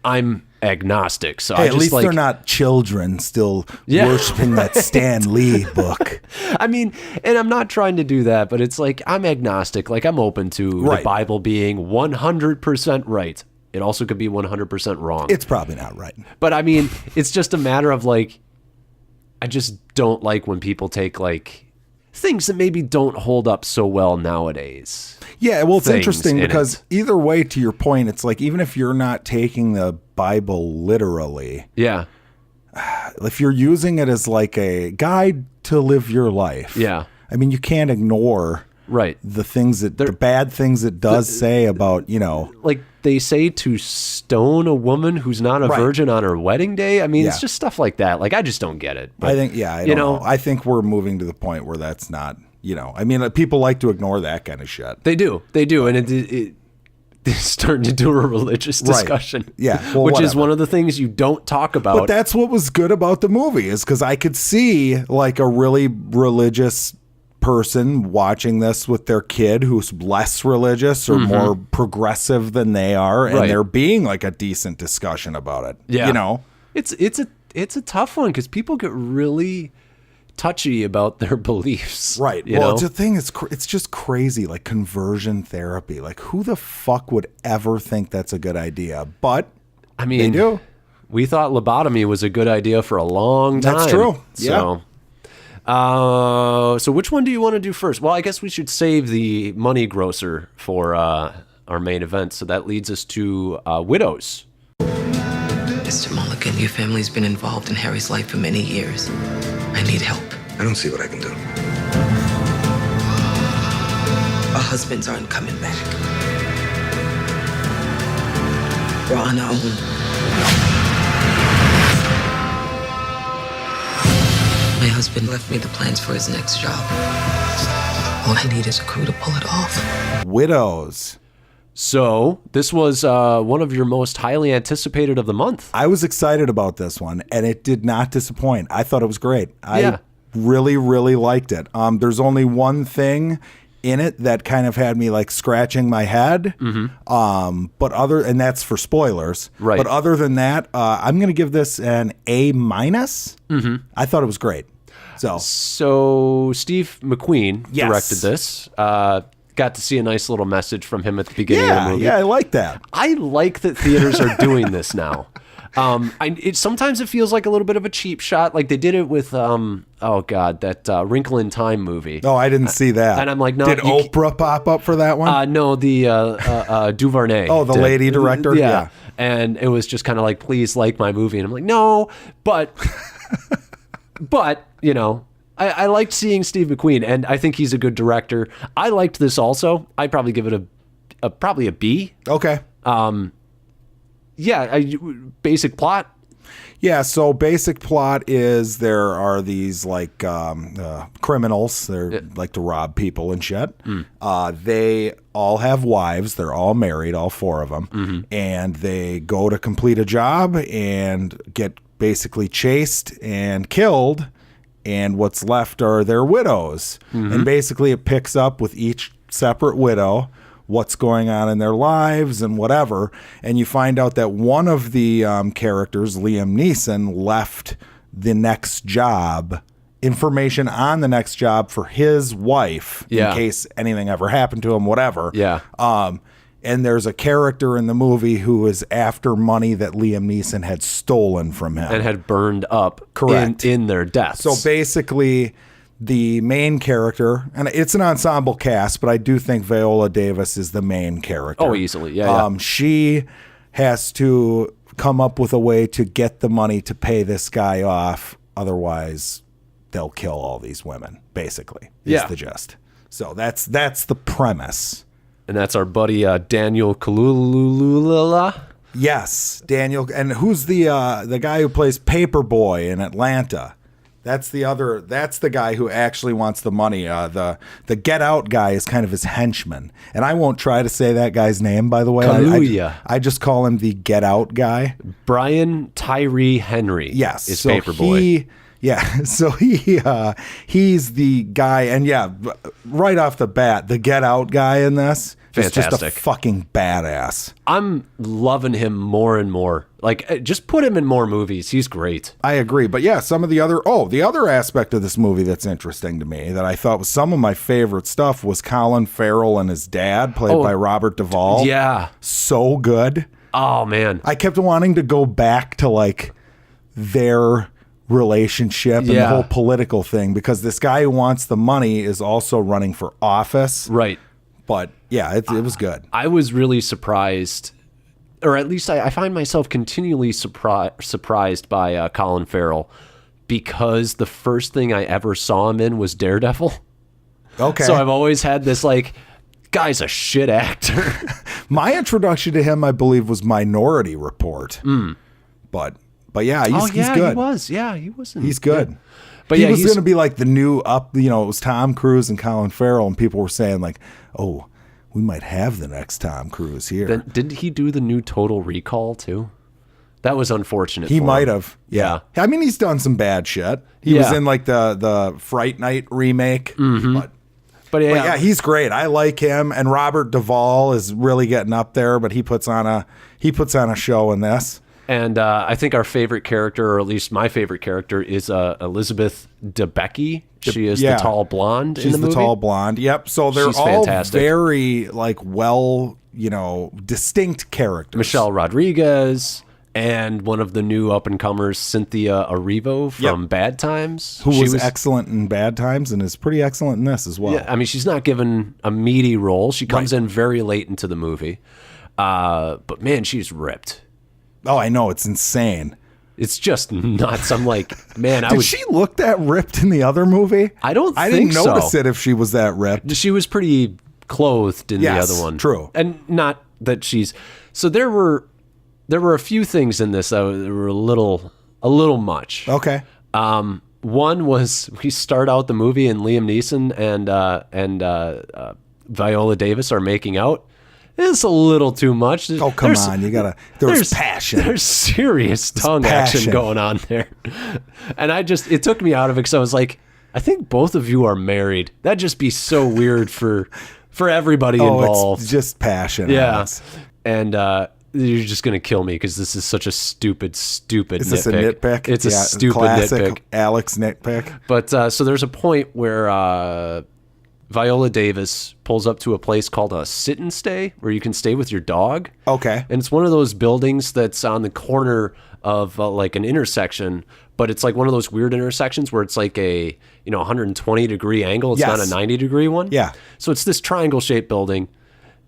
I'm agnostic, so Hey, I at just least like, they're not children still Yeah. worshiping that Stan Lee book. I mean, and I'm not trying to do that, but it's like I'm agnostic. Like I'm open to Right. the Bible being 100% right. It also could be 100% wrong. It's probably not right. But I mean, it's just a matter of like, I just don't like when people take like things that maybe don't hold up so well nowadays. Yeah, well, it's Things interesting in because it. either way, to your point, it's like even if you're not taking the Bible literally, Yeah. if you're using it as like a guide to live your life, Yeah. I mean, you can't ignore Right. the things that the bad things it does say about, you know. Like they say to stone a woman who's not a Right. virgin on her wedding day. I mean, Yeah. it's just stuff like that. Like I just don't get it. But, I think, yeah, I don't know. I think we're moving to the point where that's not, you know, I mean, people like to ignore that kind of shit. They do, and it's starting to do a religious Right. discussion. Yeah, well, which is whatever. one of the things you don't talk about. But that's what was good about the movie is because I could see like a really religious person watching this with their kid who's less religious or more progressive than they are, and Right. there being like a decent discussion about it. Yeah. You know? It's a tough one because people get really touchy about their beliefs. Right. You Well, know? it's the thing. It's just crazy. Like conversion therapy. Like who the fuck would ever think that's a good idea? But I mean, they do. We thought lobotomy was a good idea for a long time. That's true. So, so which one do you want to do first? Well, I guess we should save the money grosser for our main event. So that leads us to Widows. Mr. Mulligan, your family's been involved in Harry's life for many years. I need help. I don't see what I can do. Our husbands aren't coming back. We're on our own. My husband left me the plans for his next job. All I need is a crew to pull it off. Widows. So this was one of your most highly anticipated of the month. I was excited about this one, and it did not disappoint. I thought it was great. Yeah. I really, really liked it. There's only one thing in it that kind of had me like scratching my head. And that's for spoilers. Right. But other than that, I'm going to give this an A-. I thought it was great. So Steve McQueen Yes. directed this. Got to see a nice little message from him at the beginning of the movie. Yeah, I like that. I like that theaters are doing this now. Sometimes it feels like a little bit of a cheap shot. Like they did it with that Wrinkle in Time movie. Oh, I didn't see that. And I'm like, no. Did Oprah pop up for that one? No, the Duvernay. Oh, the lady director? Yeah. And it was just kind of like, please like my movie. And I'm like, no, but you know, I liked seeing Steve McQueen, and I think he's a good director. I liked this also. I'd probably give it probably a B. Okay. Basic plot. Yeah, so basic plot is there are these like criminals. They like to rob people and shit. They all have wives. They're all married, all four of them. And they go to complete a job and get basically chased and killed. And what's left are their widows. And basically it picks up with each separate widow what's going on in their lives and whatever. And you find out that one of the characters, Liam Neeson, left the next job, information on the next job for his wife in case anything ever happened to him, whatever. And there's a character in the movie who is after money that Liam Neeson had stolen from him. And had burned up Correct. in their deaths. So basically, the main character, and it's an ensemble cast, but I do think Viola Davis is the main character. Oh, easily. Yeah. She has to come up with a way to get the money to pay this guy off. Otherwise, they'll kill all these women, basically, is the gist. So that's the premise. And that's our buddy Daniel Kaluuya. Yes, Daniel. And who's the guy who plays Paperboy in Atlanta? That's the guy who actually wants the money. The Get Out guy is kind of his henchman. And I won't try to say that guy's name, by the way. Kaluuya. I just call him the Get Out guy. Brian Tyree Henry. Yes. Is so Paperboy. He's the guy. And right off the bat, the Get Out guy in this is just a fucking badass. I'm loving him more and more. Like, just put him in more movies. He's great. I agree. But yeah, the other aspect of this movie that's interesting to me that I thought was some of my favorite stuff was Colin Farrell and his dad, played by Robert Duvall. Yeah. So good. Oh, man. I kept wanting to go back to like their relationship and the whole political thing, because this guy who wants the money is also running for office. Right. But yeah, it was good. I was really surprised, or at least I find myself continually surprised by Colin Farrell, because the first thing I ever saw him in was Daredevil. Okay. So I've always had this like, guy's a shit actor. My introduction to him, I believe, was Minority Report. But yeah, he's good. He was. Yeah, he wasn't. He's good. Yeah. But he was going to be like the new up, it was Tom Cruise and Colin Farrell, and people were saying like, oh, we might have the next Tom Cruise here. Then, didn't he do the new Total Recall too? That was unfortunate. He for might him. have. Yeah. I mean, he's done some bad shit. He was in like the Fright Night remake. But yeah, he's great. I like him. And Robert Duvall is really getting up there, but he puts on a show in this. And I think our favorite character, or at least my favorite character, is Elizabeth Debicki. She is the tall blonde in the movie. She's the tall blonde. Yep. So they're She's all fantastic. very distinct characters. Michelle Rodriguez and one of the new up-and-comers, Cynthia Erivo from Bad Times. Who was excellent in Bad Times and is pretty excellent in this as well. Yeah, I mean, she's not given a meaty role. She comes in very late into the movie. But man, she's ripped. Oh, I know. It's insane. It's just nuts. I'm like, man, Did she look that ripped in the other movie? I didn't notice it if she was that ripped. She was pretty clothed in the other one. True. And not that she's... So there were a few things in this that were a little much. Okay. One was we start out the movie and Liam Neeson and Viola Davis are making out. It's a little too much. Oh, come on. There's passion. There's serious tongue action going on there. And it took me out of it because I was like, I think both of you are married. That'd just be so weird for everybody involved. It's just passion. Yeah. And you're just going to kill me because this is such a stupid nitpick. Is this a nitpick? It's a stupid classic nitpick. Alex nitpick. But so there's a point where Viola Davis pulls up to a place called a sit and stay where you can stay with your dog. Okay. And it's one of those buildings that's on the corner of like an intersection, but it's like one of those weird intersections where it's like a 120 degree angle. It's Yes. not a 90 degree one. Yeah. So it's this triangle shaped building,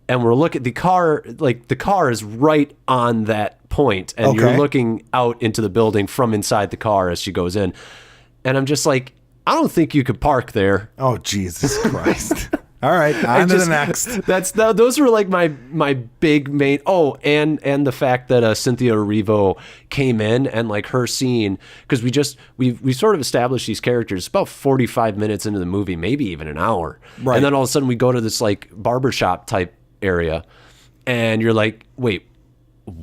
and we're looking at the car. Like the car is right on that point, and you're Okay. looking out into the building from inside the car as she goes in. And I'm just like, I don't think you could park there. Oh, Jesus Christ. All right, on to the next. Those were like my big main. Oh, and the fact that Cynthia Erivo came in and like her scene, because we sort of established these characters about 45 minutes into the movie, maybe even an hour, Right. And then all of a sudden we go to this like barbershop type area, and you're like, wait,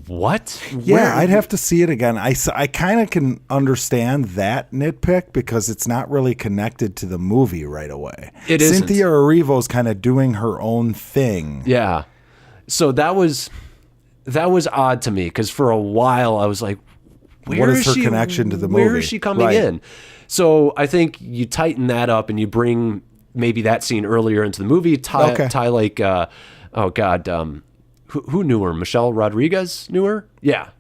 what? Yeah, I'd have to see it again. I kind of can understand that nitpick because it's not really connected to the movie right away. It isn't. Cynthia Erivo's kind of doing her own thing. Yeah. So that was odd to me because for a while I was like, What is her connection to the movie? Where is she coming Right. in? So I think you tighten that up and you bring maybe that scene earlier into the movie. Tie like, who knew her? Michelle Rodriguez knew her? Yeah.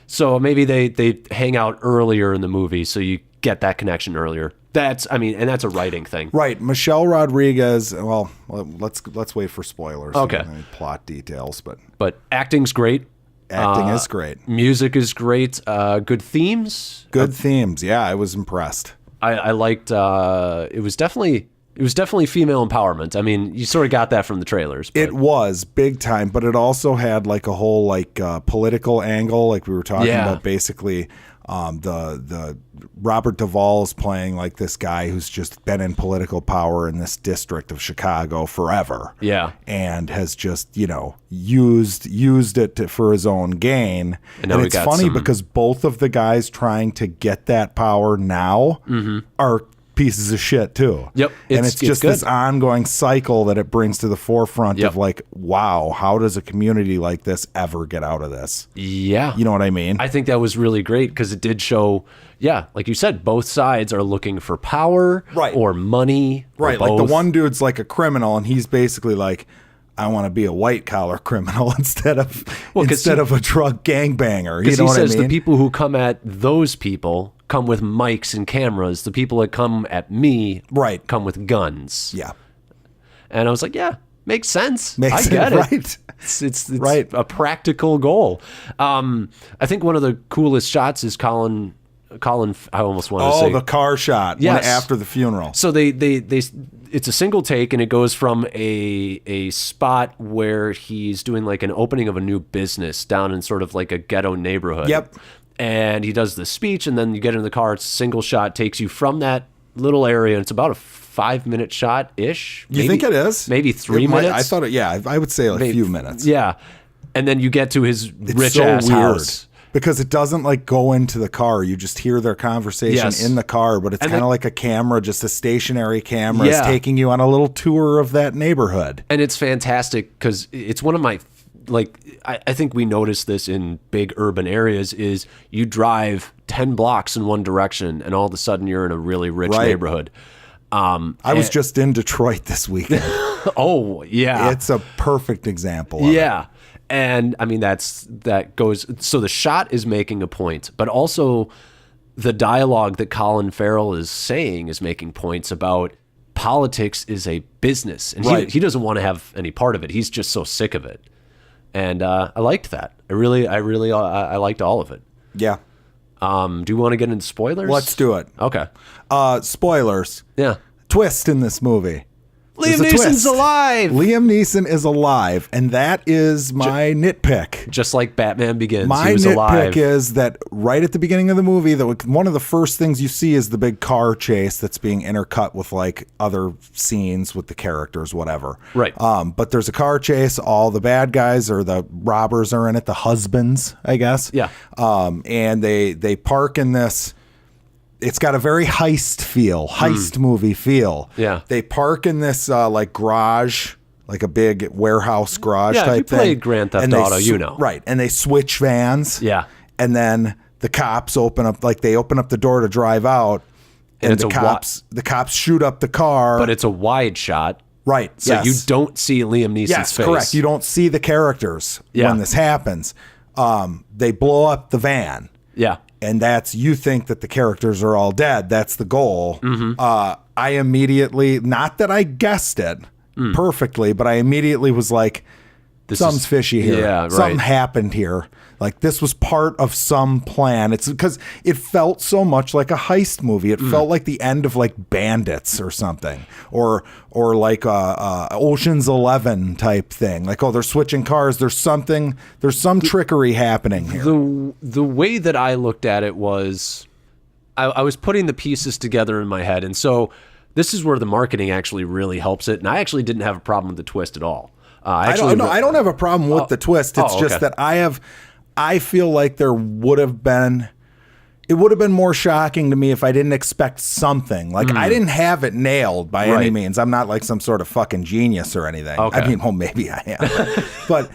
So maybe they hang out earlier in the movie so you get that connection earlier. That's a writing thing. Right. Michelle Rodriguez, well, let's wait for spoilers. Okay. And any plot details, But acting's great. acting is great. Music is great. Good themes. Good themes. Yeah, I was impressed. I liked. It was definitely female empowerment. I mean, you sort of got that from the trailers. But. It was big time, but it also had like a whole like political angle, like we were talking about. Basically, the Robert Duvall's playing like this guy who's just been in political power in this district of Chicago forever. Yeah, and has just used it for his own gain. And it's funny because both of the guys trying to get that power now are pieces of shit too. Yep. And it's just this ongoing cycle that it brings to the forefront of like, wow, how does a community like this ever get out of this? Yeah. You know what I mean? I think that was really great because it did show, like you said, both sides are looking for power or money. Right. Or like both. the one dude's like a criminal and he's basically like, I want to be a white collar criminal instead of a drug gangbanger. You know what I mean? He says the people who come at those people come with mics and cameras. The people that come at me come with guns. Yeah. And I was like, yeah, makes sense. Makes I get sense, it. Right. It's a practical goal. I think one of the coolest shots is Colin. I almost want to say the car shot. Yes. After the funeral. So they it's a single take and it goes from a spot where he's doing like an opening of a new business down in sort of like a ghetto neighborhood. Yep. And he does the speech and then you get in the car. It's a single shot, takes you from that little area. And it's about a 5-minute shot ish. You think it is? Maybe 3 minutes. I thought it. Yeah, I would say a few minutes. Yeah. And then you get to his rich so ass weird. house. Because it doesn't like go into the car. You just hear their conversation in the car, but it's kind of like a camera, just a stationary camera is taking you on a little tour of that neighborhood. And it's fantastic because it's one of my, like, I think we notice this in big urban areas is you drive 10 blocks in one direction and all of a sudden you're in a really rich neighborhood. I was just in Detroit this weekend. Oh, yeah. It's a perfect example of it. And I mean, that goes, so the shot is making a point, but also the dialogue that Colin Farrell is saying is making points about politics is a business. And he doesn't want to have any part of it. He's just so sick of it. And I liked that. I liked all of it. Yeah. Do you want to get into spoilers? Let's do it. Okay. Spoilers. Yeah. Twist in this movie. Liam Neeson's alive. Liam Neeson is alive, and that is my nitpick. Just like Batman Begins, my he was nitpick alive. is that right at the beginning of the movie, one of the first things you see is the big car chase that's being intercut with like other scenes with the characters, whatever. Right. But there's a car chase. All the bad guys or the robbers are in it. The husbands, I guess. Yeah. And they park in this. It's got a very heist movie feel. Yeah. They park in this like garage, like a big warehouse garage type thing. Yeah, if you played Grand Theft Auto, you know. Right. And they switch vans. Yeah. And then the cops open up the door to drive out. And the cops shoot up the car. But it's a wide shot. Right. So yes. you don't see Liam Neeson's yes, face. correct. You don't see the characters when this happens. They blow up the van. Yeah. And you think that the characters are all dead. That's the goal. I immediately, not that I guessed it perfectly, but I immediately was like, something's fishy here. Yeah, right. Something happened here. Like this was part of some plan. It's because it felt so much like a heist movie. It felt like the end of like Bandits or something, or like Ocean's 11 type thing. Like, oh, they're switching cars. There's some trickery happening here. The way that I looked at it was, I was putting the pieces together in my head, and so this is where the marketing actually really helps it. And I actually didn't have a problem with the twist at all. I don't have a problem with the twist. It's just that I feel like it would have been more shocking to me if I didn't expect something. Like I didn't have it nailed by any means. I'm not like some sort of fucking genius or anything. Okay. I mean, well, maybe I am,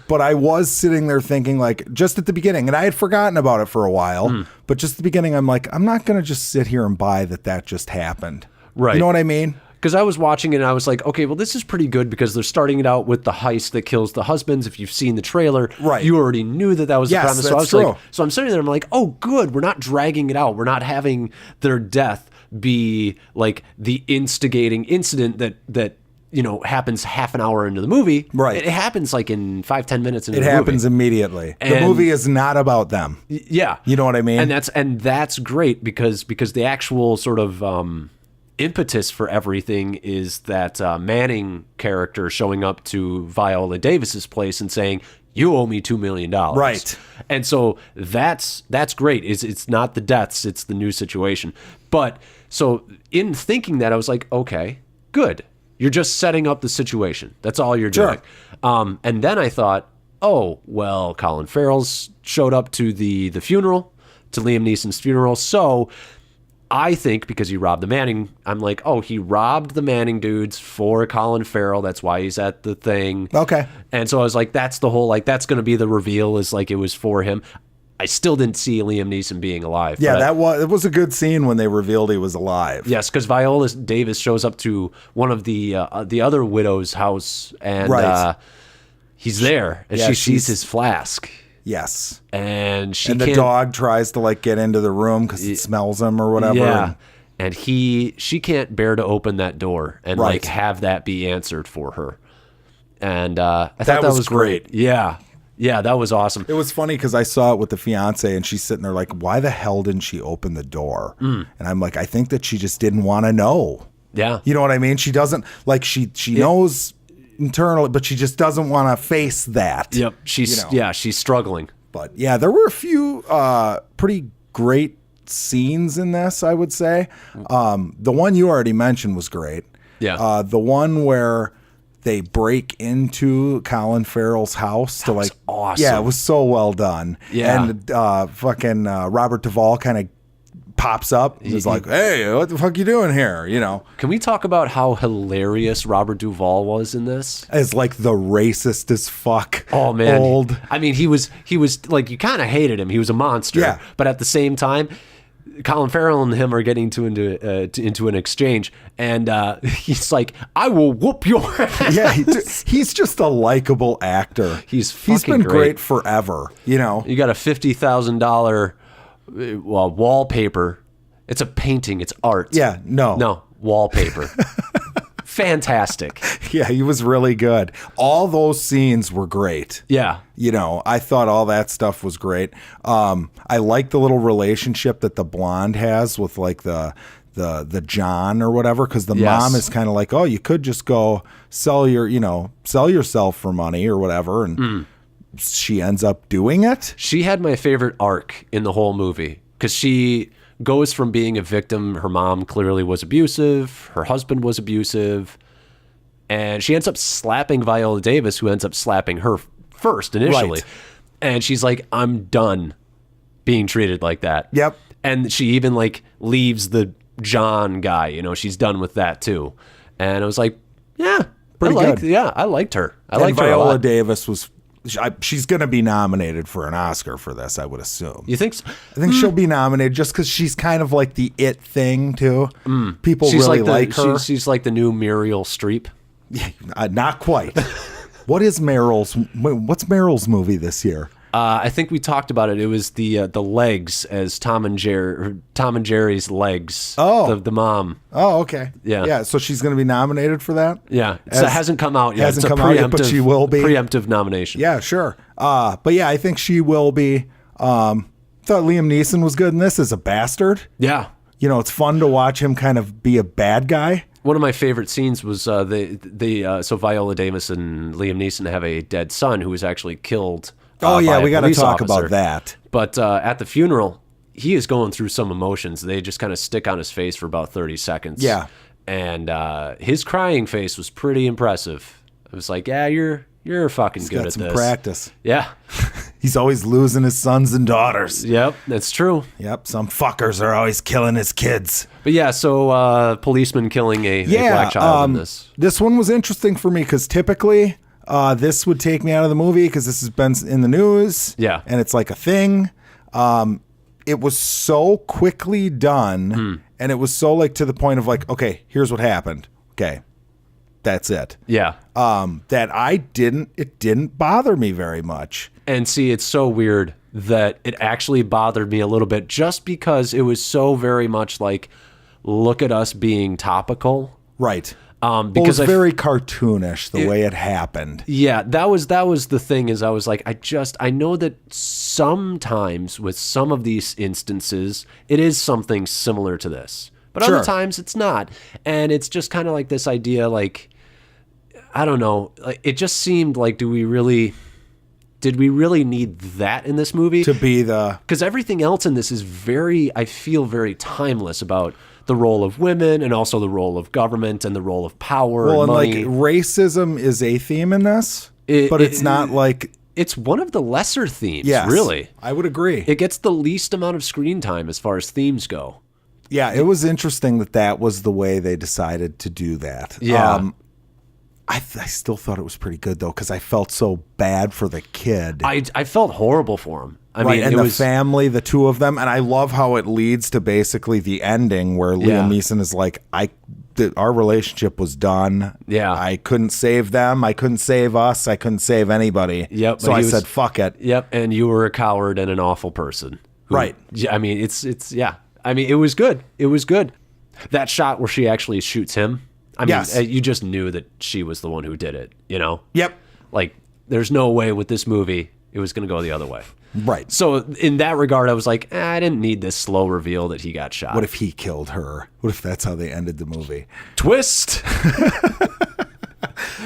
but I was sitting there thinking, like, just at the beginning, and I had forgotten about it for a while, but just at the beginning, I'm like, I'm not going to just sit here and buy that just happened. Right. You know what I mean? Because I was watching it and I was like, okay, well, this is pretty good because they're starting it out with the heist that kills the husbands. If you've seen the trailer, you already knew that was the premise. So I was true. like, so I'm sitting there, I'm like, oh, good. We're not dragging it out. We're not having their death be like the instigating incident that happens half an hour into the movie. Right. It happens like in 5-10 minutes into the movie. It happens movie. immediately. And the movie is not about them. Yeah. You know what I mean? And that's great because the actual sort of impetus for everything is that Manning character showing up to Viola Davis's place and saying, "You owe me $2 million." Right. And so that's great. It's not the deaths, it's the new situation. But so in thinking that, I was like, okay, good. You're just setting up the situation. That's all you're doing. And then I thought, oh, well, Colin Farrell's showed up to the funeral, to Liam Neeson's funeral. So I think because he robbed the Manning, I'm like, oh, he robbed the Manning dudes for Colin Farrell. That's why he's at the thing. Okay. And so I was like, that's the whole, like, that's going to be the reveal, is like it was for him. I still didn't see Liam Neeson being alive. Yeah, it was a good scene when they revealed he was alive. Yes, because Viola Davis shows up to one of the other widow's house, and he's there, and she sees his flask. Yes. And the dog tries to like get into the room because it smells him or whatever. Yeah. And she can't bear to open that door and like have that be answered for her. And I thought that was great. Yeah. Yeah, that was awesome. It was funny because I saw it with the fiance and she's sitting there like, why the hell didn't she open the door? And I'm like, I think that she just didn't want to know. Yeah. You know what I mean? She doesn't, like, she knows internally, but she just doesn't want to face that. Yep. She's struggling. But yeah, there were a few pretty great scenes in this, I would say. The one you already mentioned was great. Yeah. The one where they break into Colin Farrell's house to like, awesome. Yeah, it was so well done. Yeah. And fucking Robert Duvall kind of pops up. He's like, hey, what the fuck you doing here? You know. Can we talk about how hilarious Robert Duvall was in this? As like the racist as fuck. Oh man. Old. I mean, he was like, you kind of hated him. He was a monster. Yeah. But at the same time, Colin Farrell and him are getting into an exchange, and he's like, "I will whoop your ass." Yeah, he's just a likable actor. He's been great forever. You know, you got a $50,000 wallpaper. It's a painting. It's art. Yeah, no wallpaper. Fantastic. Yeah, he was really good. All those scenes were great. Yeah. You know, I thought all that stuff was great. I like the little relationship that the blonde has with like the John or whatever, because the mom is kind of like, oh, you could just go sell yourself for money or whatever, and she ends up doing it. She had my favorite arc in the whole movie because she goes from being a victim. Her mom clearly was abusive. Her husband was abusive. And she ends up slapping Viola Davis, who ends up slapping her first initially. Right. And she's like, I'm done being treated like that. Yep. And she even like leaves the John guy, you know, she's done with that too. And I was like, yeah, Pretty good. Yeah, I liked her. I and liked her a Viola lot. Davis was she's going to be nominated for an Oscar for this, I would assume. You think so? I think she'll be nominated just because she's kind of like the it thing, too. People She's really like her. She's like the new Meryl Streep. Not quite. What's Meryl's movie this year? I think we talked about it. It was the legs as Tom and Jerry's legs. Oh, the mom. Oh, okay. Yeah. So she's going to be nominated for that. Yeah, it hasn't come out yet. Hasn't it's a come out yet, but she will be preemptive nomination. Yeah, sure. But yeah, I think she will be. Thought Liam Neeson was good in this as a bastard. Yeah. It's fun to watch him kind of be a bad guy. One of my favorite scenes was so Viola Davis and Liam Neeson have a dead son who was actually killed. We got to talk officer. about that. But at the funeral, he is going through some emotions. They just kind of stick on his face for about 30 seconds. Yeah. And his crying face was pretty impressive. I was like, yeah, you're fucking He's good got at some this. practice. Yeah. He's always losing his sons and daughters. Yep, that's true. Yep, some fuckers are always killing his kids. But yeah, so policeman killing a black child in this. This one was interesting for me because typically this would take me out of the movie because this has been in the news. Yeah. And it's like a thing. It was so quickly done, and it was so like to the point of like, okay, here's what happened. Okay, that's it. Yeah. That it didn't bother me very much. And see, it's so weird that it actually bothered me a little bit just because it was so very much like, look at us being topical. Right. Because it was very cartoonish the way it happened. Yeah, that was the thing is I was like, I know that sometimes with some of these instances, it is something similar to this. But other times it's not. And it's just kind of like this idea, like, I don't know, like, it just seemed like, did we really need that in this movie? To be the... Because everything else in this is I feel very timeless about the role of women and also the role of government and the role of power and money. Like racism is a theme in this, but it's not like... It's one of the lesser themes, yes, really. I would agree. It gets the least amount of screen time as far as themes go. Yeah, it was interesting that was the way they decided to do that. Yeah. I still thought it was pretty good, though, because I felt so bad for the kid. I felt horrible for him. I mean, and the family, the two of them. And I love how it leads to basically the ending where Liam Neeson is like, our relationship was done. Yeah. I couldn't save them. I couldn't save us. I couldn't save anybody. Yep. So I said, fuck it. Yep. And you were a coward and an awful person. Right. I mean, it's yeah. I mean, it was good. It was good. That shot where she actually shoots him. I mean, you just knew that she was the one who did it, you know? Yep. Like, there's no way with this movie it was going to go the other way. Right. So in that regard, I was like, I didn't need this slow reveal that he got shot. What if he killed her? What if that's how they ended the movie? Twist.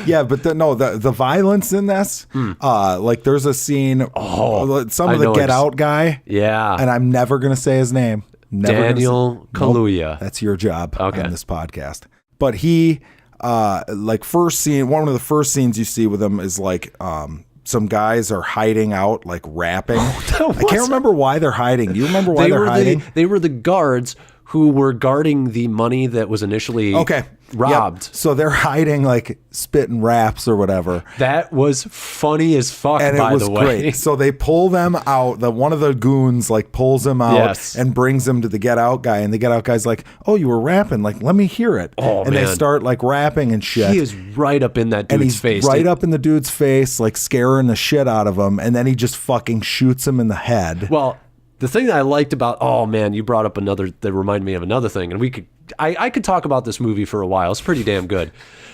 Yeah, but the violence in this, like there's a scene, some of the Get Out guy. Yeah. And I'm never going to say his name. Daniel Kaluuya. Nope, that's your job on this podcast. But he, like first scene, one of the first scenes you see with him is like, some guys are hiding out, like rapping. I can't remember why they're hiding. Do you remember why they're hiding? They were the guards who were guarding the money that was initially robbed. Yep. So they're hiding, like spitting raps or whatever. That was funny as fuck, and by it was the way. Great. So they pull them out. One of the goons like pulls him out and brings him to the Get Out guy. And the Get Out guy's like, "Oh, you were rapping. Like, let me hear it." Oh, and man. they start like rapping and shit. He is right up in that dude's and he's face. Right up in the dude's face, like scaring the shit out of him. And then he just fucking shoots him in the head. Well, the thing that I liked about, oh man, you brought up another, that reminded me of another thing. And I could talk about this movie for a while. It's pretty damn good.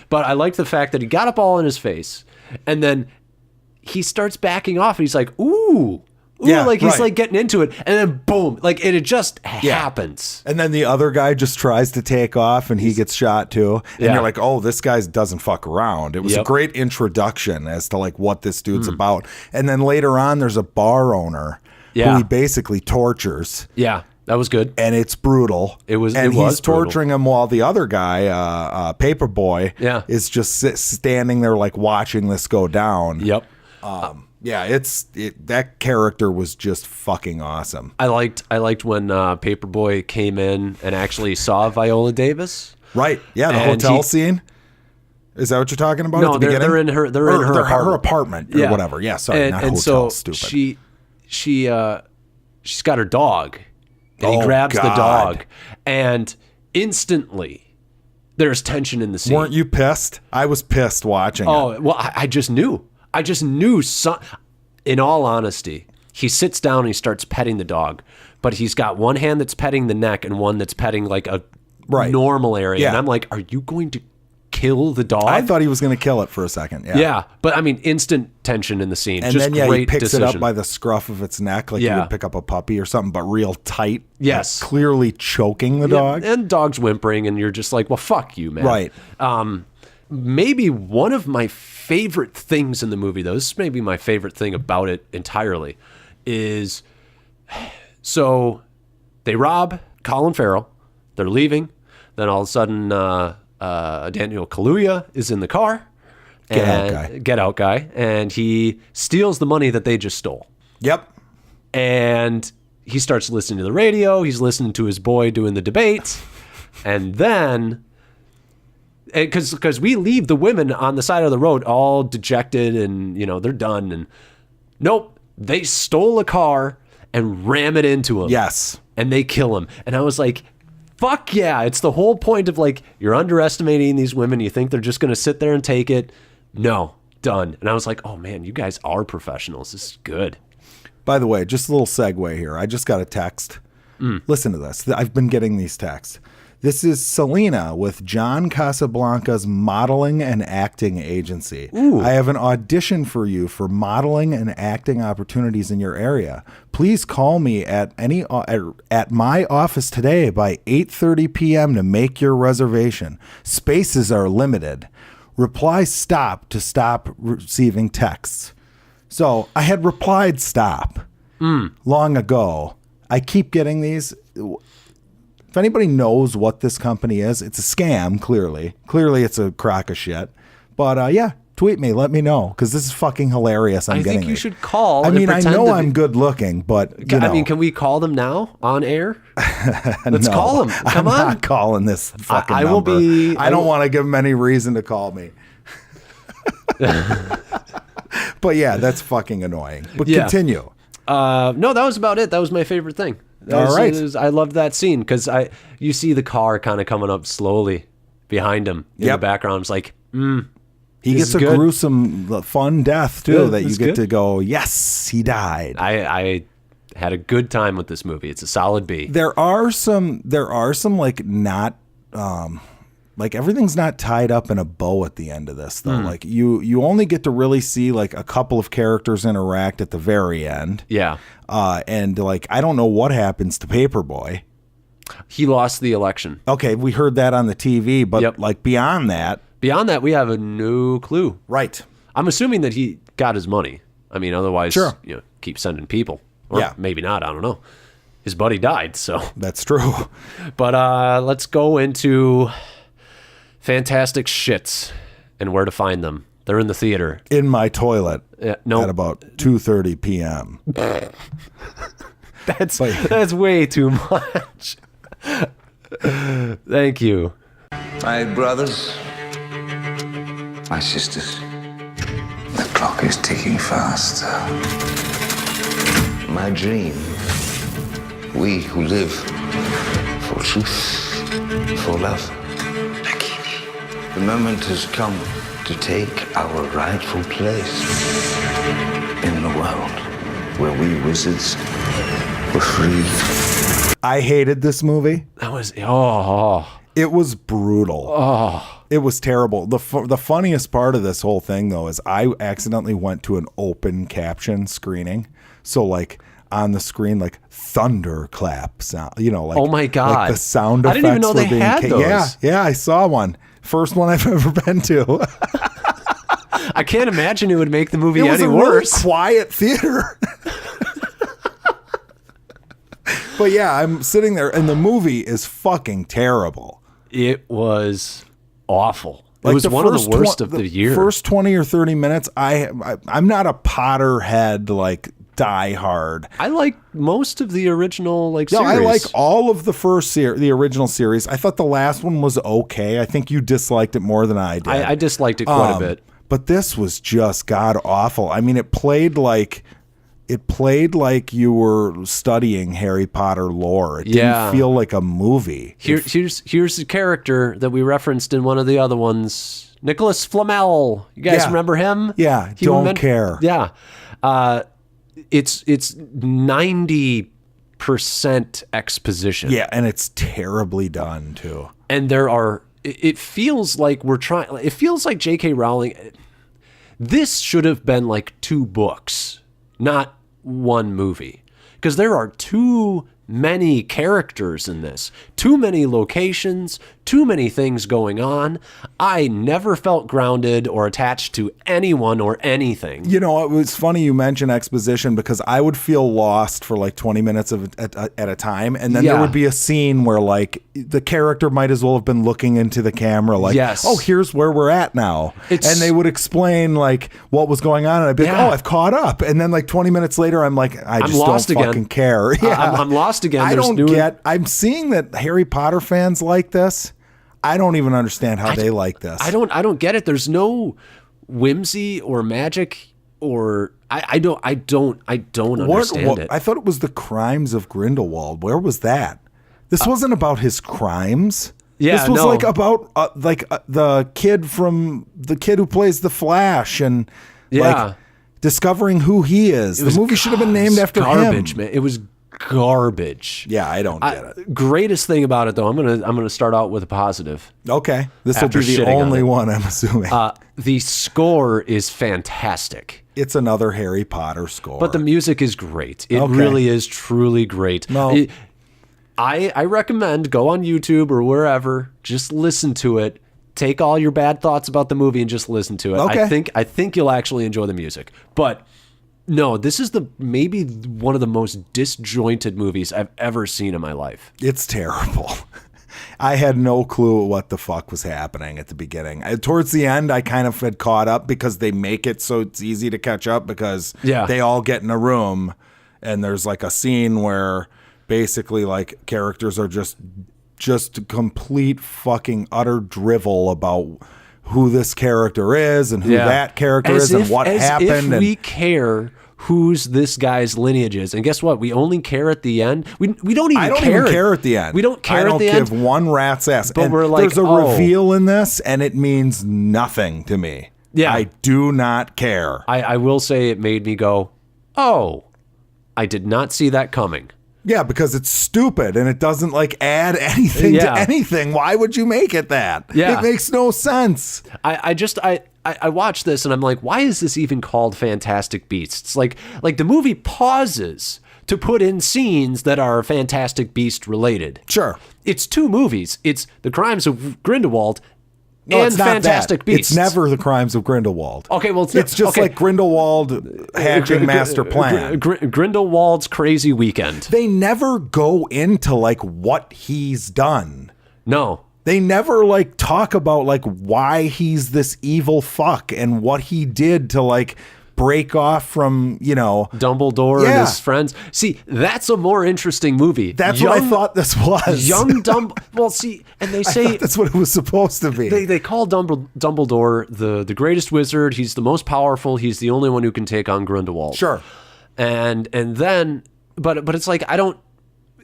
But I liked the fact that he got up all in his face and then he starts backing off and he's like, ooh, like he's like getting into it. And then boom, like it just happens. And then the other guy just tries to take off and he gets shot too. And you're like, oh, this guy doesn't fuck around. It was a great introduction as to like what this dude's about. And then later on, there's a bar owner who he basically tortures. Yeah, that was good. And it's brutal. And he's torturing him while the other guy, Paperboy, is just standing there like watching this go down. Yep. That character was just fucking awesome. I liked when Paperboy came in and actually saw Viola Davis. Right. Yeah, the hotel scene. Is that what you're talking about? No, at the beginning? they're in her her apartment or whatever. Yeah, sorry, not hotel. So stupid. she's got her dog, and he grabs the dog, and instantly there's tension in the scene. Weren't you pissed? I was pissed watching it. Oh, well, I just knew. In all honesty, he sits down and he starts petting the dog, but he's got one hand that's petting the neck and one that's petting like a normal area. Yeah. And I'm like, are you going to kill the dog? I thought he was going to kill it for a second. Yeah. But I mean, instant tension in the scene. And just then, great he picks decision. it up by the scruff of its neck like you would pick up a puppy or something, but real tight. Yes. Like clearly choking the dog. And the dog's whimpering, and you're just like, well, fuck you, man. Right. Maybe one of my favorite things in the movie, though, this is maybe my favorite thing about it entirely, is so they rob Colin Farrell. They're leaving. Then all of a sudden, Daniel Kaluuya is in the car. Get out guy. And he steals the money that they just stole. Yep. And he starts listening to the radio. He's listening to his boy doing the debates. And then, because we leave the women on the side of the road all dejected and, they're done. And nope, they stole a car and ram it into him. Yes. And they kill him. And I was like, fuck yeah. It's the whole point of like, you're underestimating these women. You think they're just going to sit there and take it. No, done. And I was like, oh man, you guys are professionals. This is good. By the way, just a little segue here. I just got a text. Listen to this. I've been getting these texts. This is Selena with John Casablanca's modeling and acting agency. Ooh. I have an audition for you for modeling and acting opportunities in your area. Please call me at my office today by 8:30 p.m. to make your reservation. Spaces are limited. Reply stop to stop receiving texts. So I had replied stop long ago. I keep getting these. If anybody knows what this company is, it's a scam, clearly. Clearly it's a crock of shit. But yeah, tweet me, let me know, because this is fucking hilarious. I think you should call. I mean, I know I'm good looking, but I mean, can we call them now on air? Let's call them. Come on. I'm not calling this fucking I will number. be. I don't want to give them any reason to call me. But yeah, that's fucking annoying. But continue. No, that was about it. That was my favorite thing. All right. I loved that scene because you see the car kind of coming up slowly behind him in the background. It's like, he gets a gruesome, fun death too. That you get to go, yes, he died. I had a good time with this movie. It's a solid B. There are some like not. Like everything's not tied up in a bow at the end of this though. Like you only get to really see like a couple of characters interact at the very end. Yeah. And like I don't know what happens to Paperboy. He lost the election. Okay, we heard that on the TV, but like beyond that, we have a no clue. Right. I'm assuming that he got his money. I mean, otherwise, sure. Keep sending people. Or maybe not. I don't know. His buddy died, so that's true. But let's go into fantastic shits and where to find them. They're in the theater. In my toilet. At about 2:30 p.m. That's way too much. Thank you. My brothers, my sisters, the clock is ticking faster. My dream, we who live for truth, for love. The moment has come to take our rightful place in the world where we wizards were free. I hated this movie. That was It was brutal. It was terrible. The funniest part of this whole thing though is I accidentally went to an open caption screening. So like on the screen, like thunderclap sound, like, oh my God, like the sound effects. I didn't even know they had those. Yeah, I saw one. First one I've ever been to. I can't imagine it would make the movie it was any a worse. Really quiet theater. But yeah, I'm sitting there and the movie is fucking terrible. It was awful. It was one of the worst of the year. First 20 or 30 minutes, I'm not a Potterhead like die hard. I like most of the original No, series. I like all of the original series. I thought the last one was okay. I think you disliked it more than I did. I disliked it quite a bit. But this was just god awful. I mean, it played like you were studying Harry Potter lore. It didn't feel like a movie. Here's the character that we referenced in one of the other ones, Nicholas Flamel. You guys remember him? Yeah, don't care. Yeah, it's 90% exposition. Yeah, and it's terribly done too. And it feels like it feels like J.K. Rowling. This should have been like 2 books, not 1 movie, because there are too many characters in this, too many locations, too many things going on. I never felt grounded or attached to anyone or anything. You know, it was funny you mentioned exposition, because I would feel lost for like 20 minutes at a time, and then there would be a scene where like the character might as well have been looking into the camera like, oh, here's where we're at now. And they would explain like what was going on, and I'd be like, oh, I've caught up. And then like 20 minutes later, I'm like, I just don't fucking care. Yeah. I'm lost again. I'm seeing that Harry Potter fans like this. I don't even understand how they like this. I don't get it. There's no whimsy or magic, or I don't understand it. I thought it was the crimes of Grindelwald. Where was that? This wasn't about his crimes. Yeah, this was like about the kid who plays the Flash and like discovering who he is. The movie should have been named after garbage, him. Man. It was garbage. Yeah, I don't get it. Greatest thing about it, though, I'm gonna start out with a positive. Okay, this will be the only one, I'm assuming. The score is fantastic. It's another Harry Potter score, but the music is great. It really is truly great. No. I recommend go on YouTube or wherever, just listen to it. Take all your bad thoughts about the movie and just listen to it. Okay. I think you'll actually enjoy the music. But no, this is maybe one of the most disjointed movies I've ever seen in my life. It's terrible. I had no clue what the fuck was happening at the beginning. Towards the end, I kind of had caught up because they make it so it's easy to catch up, because they all get in a room and there's like a scene where basically like characters are just complete fucking utter drivel about who this character is and who that character is and what happened. If we care who's this guy's lineage is, and guess what? We only care at the end. We don't even. I don't care. even care at the end. We don't care at the end. I don't give one rat's ass. But and we're like, there's a reveal in this, and it means nothing to me. Yeah, I do not care. I will say it made me go, oh, I did not see that coming. Yeah, because it's stupid and it doesn't like add anything to anything. Why would you make it that? Yeah. It makes no sense. I watched this and I'm like, why is this even called Fantastic Beasts? Like the movie pauses to put in scenes that are Fantastic Beast related. Sure. It's 2 movies. It's The Crimes of Grindelwald No, and it's not Fantastic that. Beasts. It's never The Crimes of Grindelwald. Okay, well, it's just like Grindelwald hatching master plan. Grindelwald's crazy weekend. They never go into like what he's done. No. They never like talk about like why he's this evil fuck and what he did to like break off from, Dumbledore and his friends. See, that's a more interesting movie. That's what I thought this was. Young Dumbledore. Well, see, and they say that's what it was supposed to be. They call Dumbledore the greatest wizard. He's the most powerful. He's the only one who can take on Grindelwald. Sure. And then, but it's like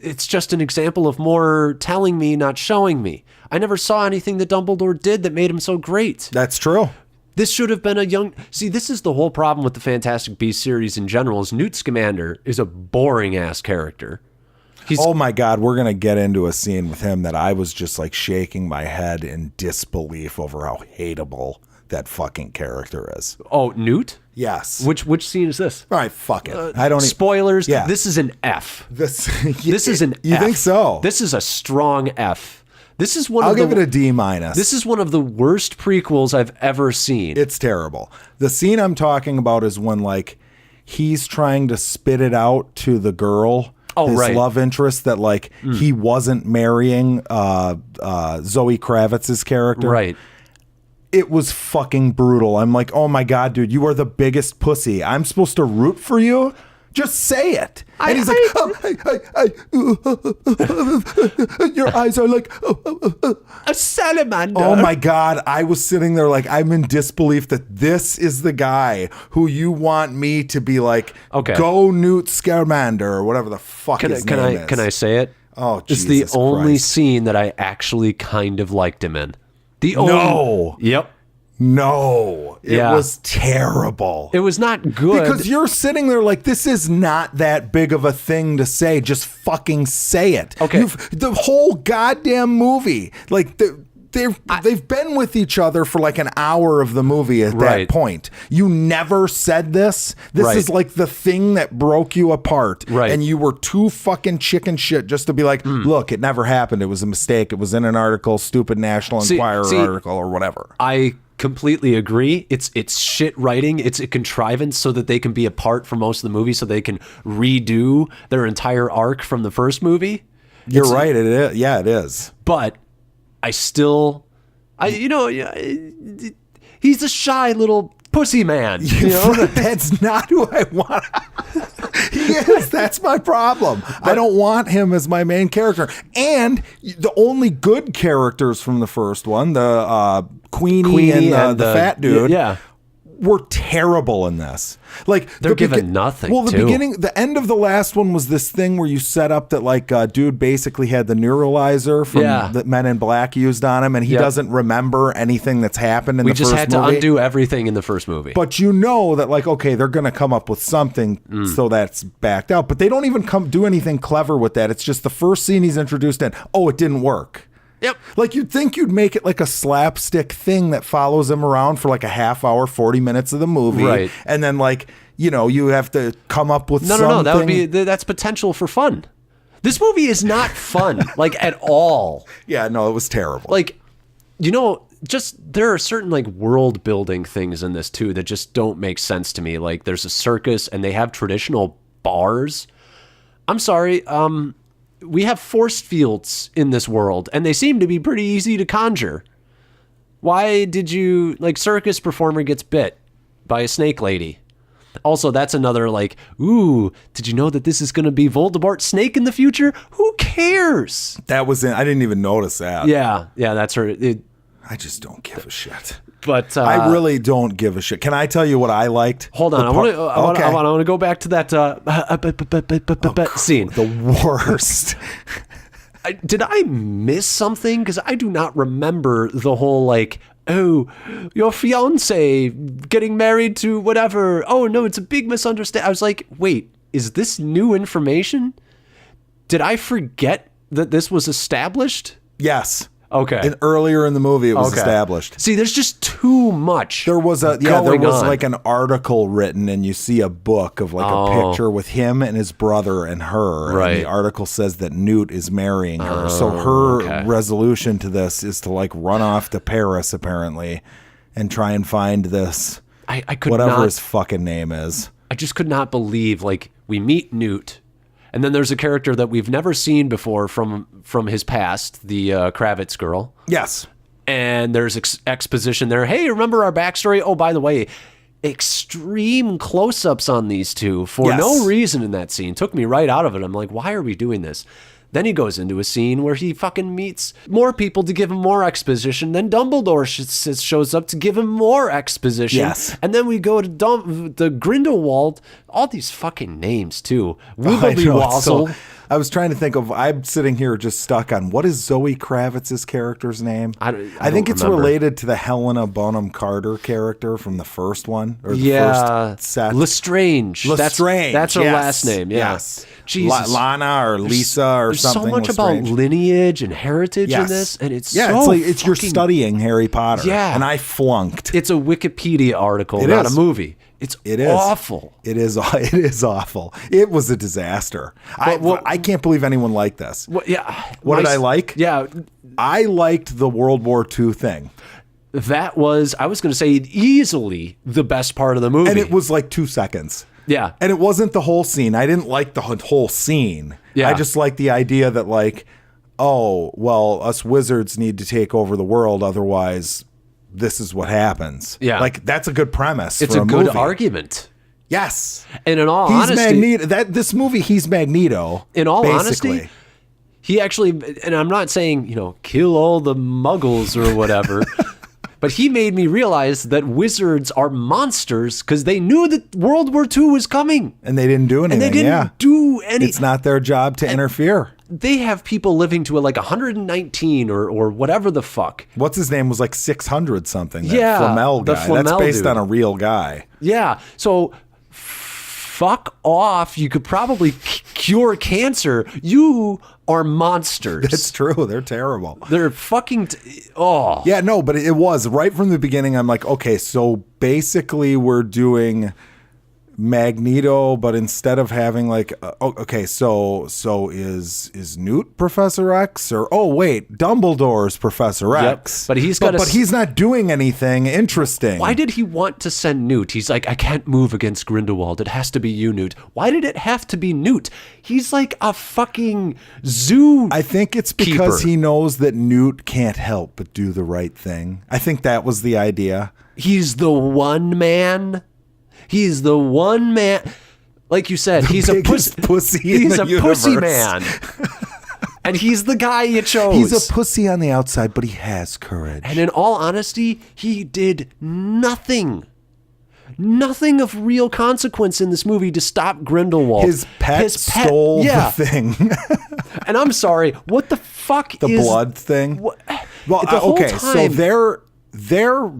it's just an example of more telling me, not showing me. I never saw anything that Dumbledore did that made him so great. That's true. This should have been See, this is the whole problem with the Fantastic Beasts series in general, is Newt Scamander is a boring-ass character. Oh my God, we're going to get into a scene with him that I was just like shaking my head in disbelief over how hateable that fucking character is. Oh, Newt? Yes. Which scene is this? All right, fuck it. I don't Spoilers. Yeah. This is an F. This is an F. You think so? This is a strong F. This is I'll give it a D-. This is one of the worst prequels I've ever seen. It's terrible. The scene I'm talking about is when like he's trying to spit it out to the girl, his love interest, that like he wasn't marrying Zoe Kravitz's character. Right. It was fucking brutal. I'm like, oh my God, dude, you are the biggest pussy. I'm supposed to root for you Just say it. And he's like, your eyes are like a salamander. Oh my God. I was sitting there like, I'm in disbelief that this is the guy who you want me to be like, go Newt Scamander or whatever the fuck his name is. Can I say it? Oh, it's Jesus the only Christ. scene that I actually kind of liked him in. No. Yep. No, it was terrible. It was not good. Because you're sitting there like, this is not that big of a thing to say. Just fucking say it. Okay. The whole goddamn movie, like they've been with each other for like an hour of the movie at that point. You never said this. This is like the thing that broke you apart. Right. And you were too fucking chicken shit just to be like, look, it never happened. It was a mistake. It was in an article, stupid National Enquirer article or whatever. I completely agree. It's shit writing. It's a contrivance so that they can be apart for most of the movie, so they can redo their entire arc from the first movie. You're right. It is. Yeah, it is. But I still, he's a shy little pussy man. You know? That's not who I want. He is. That's my problem. I don't want him as my main character. And the only good characters from the first one, the Queenie and the fat dude, were terrible in this. Like they're given nothing. Well, the end of the last one was this thing where you set up that like dude basically had the neuralizer from that Men in Black used on him, and he doesn't remember anything that's happened in the first movie. We just had to undo everything in the first movie. But you know that like, okay, they're going to come up with something so that's backed out. But they don't even do anything clever with that. It's just the first scene he's introduced in. Oh, it didn't work. Yep. Like you'd think you'd make it like a slapstick thing that follows him around for like a half hour, 40 minutes of the movie. Right. And then like, you have to come up with something. No, that's potential for fun. This movie is not fun, like at all. Yeah, no, it was terrible. Like, there are certain like world building things in this too that just don't make sense to me. Like there's a circus and they have traditional bars. I'm sorry, we have force fields in this world, and they seem to be pretty easy to conjure. Why did circus performer gets bit by a snake lady? Also, that's another like, ooh, did you know that this is going to be Voldemort's snake in the future? Who cares? That was I didn't even notice that. Yeah, that's her. I just don't give a shit. But I really don't give a shit. Can I tell you what I liked? Hold on, I want to go back to that scene. The worst. Did I miss something? Because I do not remember the whole like, oh, your fiance getting married to whatever. Oh no, it's a big misunderstanding. I was like, wait, is this new information? Did I forget that this was established? Yes. Okay. And earlier in the movie, it was established. See, there's just too much. There was like an article written, and you see a book of like a picture with him and his brother and her. Right. And the article says that Newt is marrying her. So her resolution to this is to like run off to Paris, apparently, and try and find this. I could whatever his fucking name is. I just could not believe like we meet Newt. And then there's a character that we've never seen before from his past, the Kravitz girl. Yes. And there's exposition there. Hey, remember our backstory? Oh, by the way, extreme close-ups on these two for no reason in that scene. Took me right out of it. I'm like, why are we doing this? Then he goes into a scene where he fucking meets more people to give him more exposition. Then Dumbledore shows up to give him more exposition. Yes. And then we go to the Grindelwald. All these fucking names, too. Wibbly-Wazzle. I was trying to think of, I'm sitting here just stuck on, what is Zoe Kravitz's character's name? I think it's related to the Helena Bonham Carter character from the first one. Or the first set. Lestrange. Lestrange. That's her last name. Yeah. Yes. Jesus. Lana or Lisa or something. There's so much Lestrange. about lineage and heritage in this, and it's it's you're studying Harry Potter. Yeah. And I flunked. It's a Wikipedia article, not a movie. It is awful. It is awful. It was a disaster. I can't believe anyone liked this. What did I like? Yeah. I liked the World War II thing. That was, I was going to say, easily the best part of the movie. And it was like 2 seconds. Yeah. And it wasn't the whole scene. I didn't like the whole scene. Yeah. I just liked the idea that like, oh, well, us wizards need to take over the world. Otherwise, this is what happens. Yeah. Like, that's a good premise. It's for a good movie. argument. Yes. And in all he's honesty, Magneto. This movie, he's Magneto. In all basically. honesty, he actually, and I'm not saying, kill all the muggles or whatever, but he made me realize that wizards are monsters because they knew that World War II was coming. And they didn't do anything. And they didn't do anything. It's not their job to interfere. They have people living to like 119 or whatever the fuck. What's his name was like 600 something. Yeah. Flamel guy. That's Flamel based dude. on a real guy. Yeah. So fuck off. You could probably cure cancer. You are monsters. That's true. They're terrible. They're fucking... Yeah, no, but it was right from the beginning. I'm like, okay, so basically we're doing Magneto, but instead of having like, okay, so is Newt Professor X, or wait, Dumbledore's Professor X? But he's but he's not doing anything interesting. Why did he want to send Newt? He's like, I can't move against Grindelwald. It has to be you, Newt. Why did it have to be Newt? He's like a fucking zoo. I think it's because he knows that Newt can't help but do the right thing. I think that was the idea. He's the one man. He's the one man. Like you said, he's a pussy. He's a universe. pussy man. And he's the guy you chose. He's a pussy on the outside, but he has courage. And in all honesty, he did nothing. Nothing of real consequence in this movie to stop Grindelwald. His pet stole the thing. And I'm sorry, what the fuck the is... blood thing? Well, okay, so they're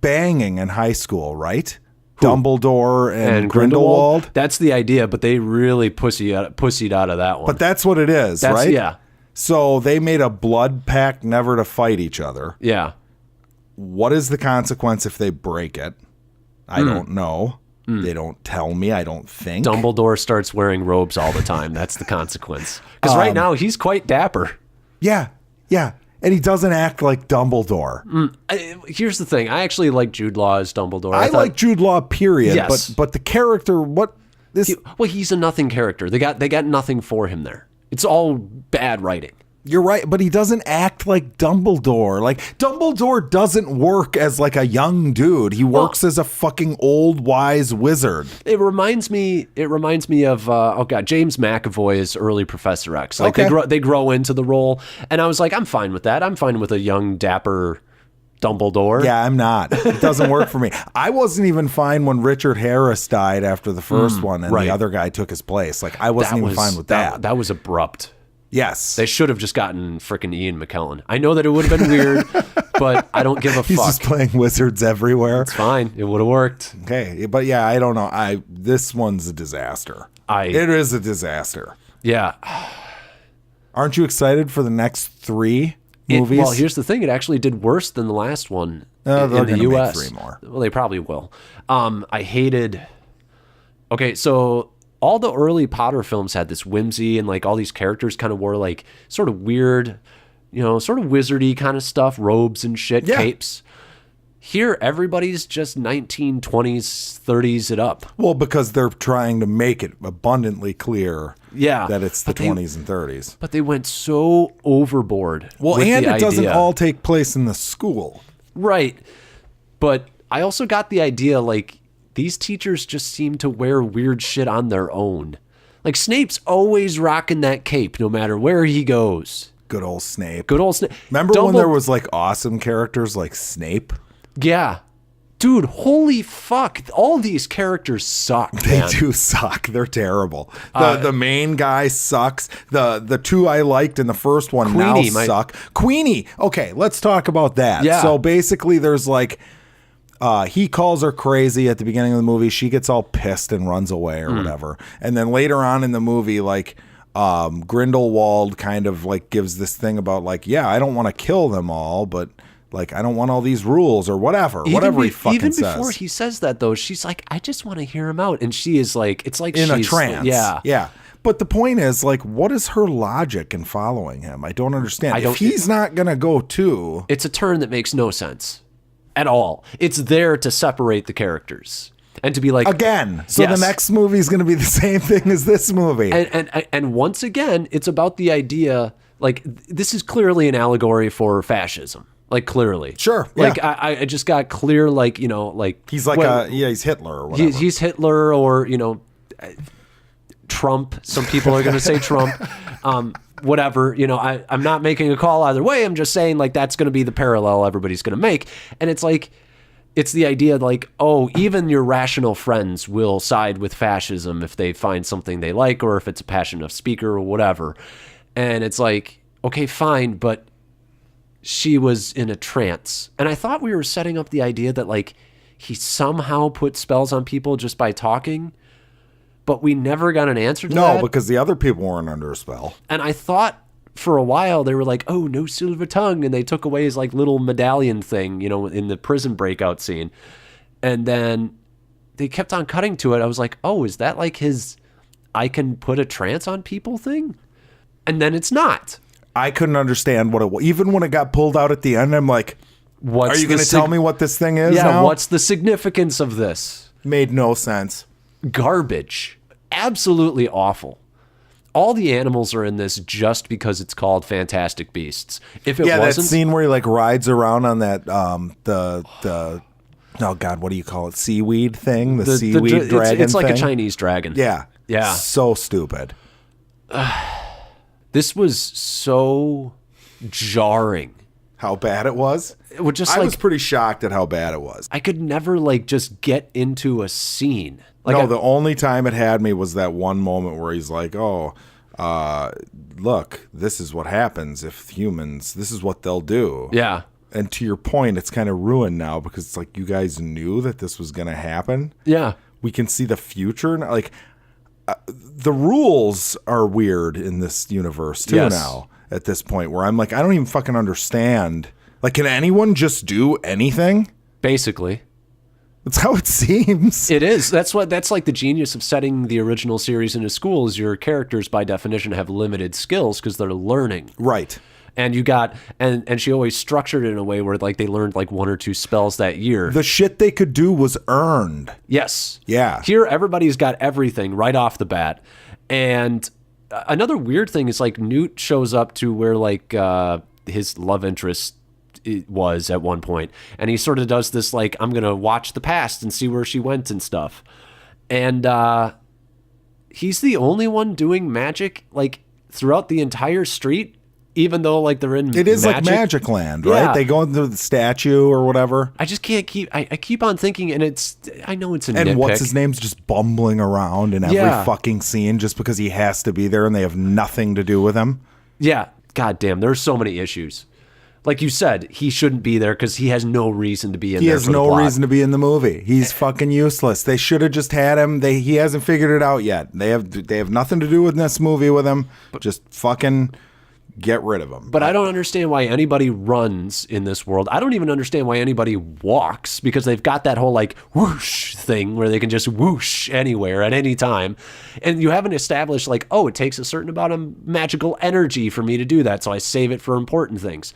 banging in high school, right? Dumbledore and Grindelwald. That's the idea, but they really pussied out of that one. But that's what it is, right? Yeah. So they made a blood pact never to fight each other. Yeah. What is the consequence if they break it? I don't know. They don't tell me. I don't think. Dumbledore starts wearing robes all the time. That's the consequence. Because right now he's quite dapper. Yeah. Yeah. And he doesn't act like Dumbledore. Here's the thing. I actually like Jude Law as Dumbledore. I like Jude Law, period. Yes. But the character, he's a nothing character. They got nothing for him there. It's all bad writing. You're right, but he doesn't act like Dumbledore. Like, Dumbledore doesn't work as like a young dude. He works as a fucking old wise wizard. It reminds me of James McAvoy as early Professor X. Like they grow into the role, and I was like, I'm fine with that. I'm fine with a young dapper Dumbledore. Yeah, I'm not. It doesn't work for me. I wasn't even fine when Richard Harris died after the first one, and the other guy took his place. Like, I wasn't even fine with that. That was abrupt. Yes. They should have just gotten frickin' Ian McKellen. I know that it would have been weird, but I don't give a fuck. He's just playing wizards everywhere. It's fine. It would have worked. Okay. But yeah, I don't know. This one's a disaster. It is a disaster. Yeah. Aren't you excited for the next 3 movies? Well, here's the thing. It actually did worse than the last one they're in the U.S. Make 3 more. Well, they probably will. I hated... Okay, so... all the early Potter films had this whimsy, and like all these characters kind of wore like sort of weird, sort of wizardy kind of stuff, robes and shit, capes. Here, everybody's just 1920s, 30s it up. Well, because they're trying to make it abundantly clear that it's the 20s and 30s. But they went so overboard. Well, and it doesn't all take place in the school. Right. But I also got the idea, like, these teachers just seem to wear weird shit on their own. Like, Snape's always rocking that cape no matter where he goes. Good old Snape. Remember when there was, like, awesome characters like Snape? Yeah. Dude, holy fuck. All these characters suck, man. They do suck. They're terrible. The main guy sucks. The 2 I liked in the first one Queenie, suck. Queenie. Okay, let's talk about that. Yeah. So, basically, there's, like... he calls her crazy at the beginning of the movie. She gets all pissed and runs away or whatever. And then later on in the movie, like, Grindelwald kind of like gives this thing about like, yeah, I don't want to kill them all, but like, I don't want all these rules or whatever he fucking says. Even before he says that though, she's like, I just want to hear him out. And she is like, it's like in she's a trance. Yeah. Yeah. But the point is, like, what is her logic in following him? I don't understand. If he's not going to go too. It's a turn that makes no sense. At all. It's there to separate the characters and to be like again. So the next movie is going to be the same thing as this movie. And once again, it's about the idea. Like, this is clearly an allegory for fascism. Like, clearly. Sure. Like, yeah. I just got clear, like, you know, like... He's like he's Hitler or whatever. He's Hitler or, you know, Trump. Some people are going to say Trump. Whatever, you know, I'm not making a call either way. I'm just saying, like, that's going to be the parallel everybody's going to make. And it's like, it's the idea like, oh, even your rational friends will side with fascism if they find something they like or if it's a passionate speaker or whatever. And it's like, okay, fine, but she was in a trance. And I thought we were setting up the idea that, like, he somehow put spells on people just by talking, but we never got an answer to that. No, because the other people weren't under a spell. And I thought for a while they were like, oh, no silver tongue, and they took away his, like, little medallion thing, you know, in the prison breakout scene. And then they kept on cutting to it. I was like, oh, is that like his I can put a trance on people thing? And then it's not. I couldn't understand what it was. Even when it got pulled out at the end, I'm like, are you going to tell me what this thing is now? What's the significance of this? Made no sense. Garbage. Absolutely awful. All the animals are in this just because it's called Fantastic Beasts. If it wasn't, that scene where he like rides around on that the oh god, what do you call it? Seaweed thing? The seaweed dragon. It's like thing? a Chinese dragon. Yeah. Yeah. So stupid. This was so jarring. How bad it was? It was just I like, was pretty shocked at how bad it was. I could never like just get into a scene. Like no, the only time it had me was that one moment where he's like, oh, look, this is what happens if humans, this is what they'll do. Yeah. And to your point, it's kind of ruined now because it's like you guys knew that this was going to happen. Yeah. We can see the future. Like, the rules are weird in this universe too now at this point where I'm like, I don't even fucking understand. Like, can anyone just do anything? Basically. That's how it seems. It is. That's like the genius of setting the original series into school is your characters by definition have limited skills because they're learning. Right. And you got, and she always structured it in a way where like they learned like 1 or 2 spells that year. The shit they could do was earned. Yes. Yeah. Here, everybody's got everything right off the bat. And another weird thing is like Newt shows up to where like his love interest was at one point, and he sort of does this like, I'm gonna watch the past and see where she went and stuff. And he's the only one doing magic like throughout the entire street. Even though like they're in it is magic. like Magic Land, right? Yeah. They go into the statue or whatever. I just can't keep. I keep on thinking, and I know it's a and nitpick. What's his name's just bumbling around in every fucking scene just because he has to be there, and they have nothing to do with him. Yeah, goddamn, there's so many issues. Like you said, he shouldn't be there because he has no reason to be in there. He has no reason to be in the movie. He's fucking useless. They should have just had him. He hasn't figured it out yet. They have nothing to do with this movie with him. Just fucking get rid of him. But I don't understand why anybody runs in this world. I don't even understand why anybody walks because they've got that whole like whoosh thing where they can just whoosh anywhere at any time. And you haven't established like, oh, it takes a certain amount of magical energy for me to do that. So I save it for important things.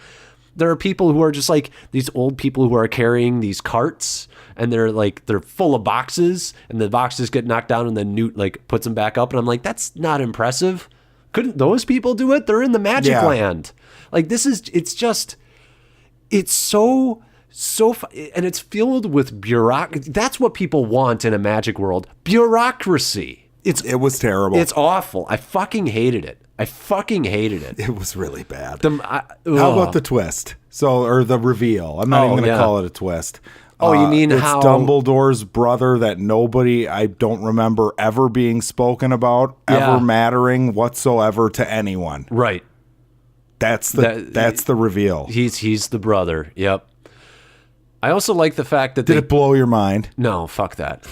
There are people who are just like these old people who are carrying these carts and they're full of boxes and the boxes get knocked down and then Newt like puts them back up. And I'm like, that's not impressive. Couldn't those people do it? They're in the Magic Land. Like it's so, and it's filled with bureaucracy. That's what people want in a magic world. Bureaucracy. It was terrible. It's awful. I fucking hated it. It was really bad. How How about the twist? Or the reveal. I'm not even going to call it a twist. Oh, you mean it's how Dumbledore's brother that I don't remember ever being spoken about, ever mattering whatsoever to anyone. Right. That's the reveal. He's the brother. Yep. I also like the fact that Did it blow your mind? No, fuck that.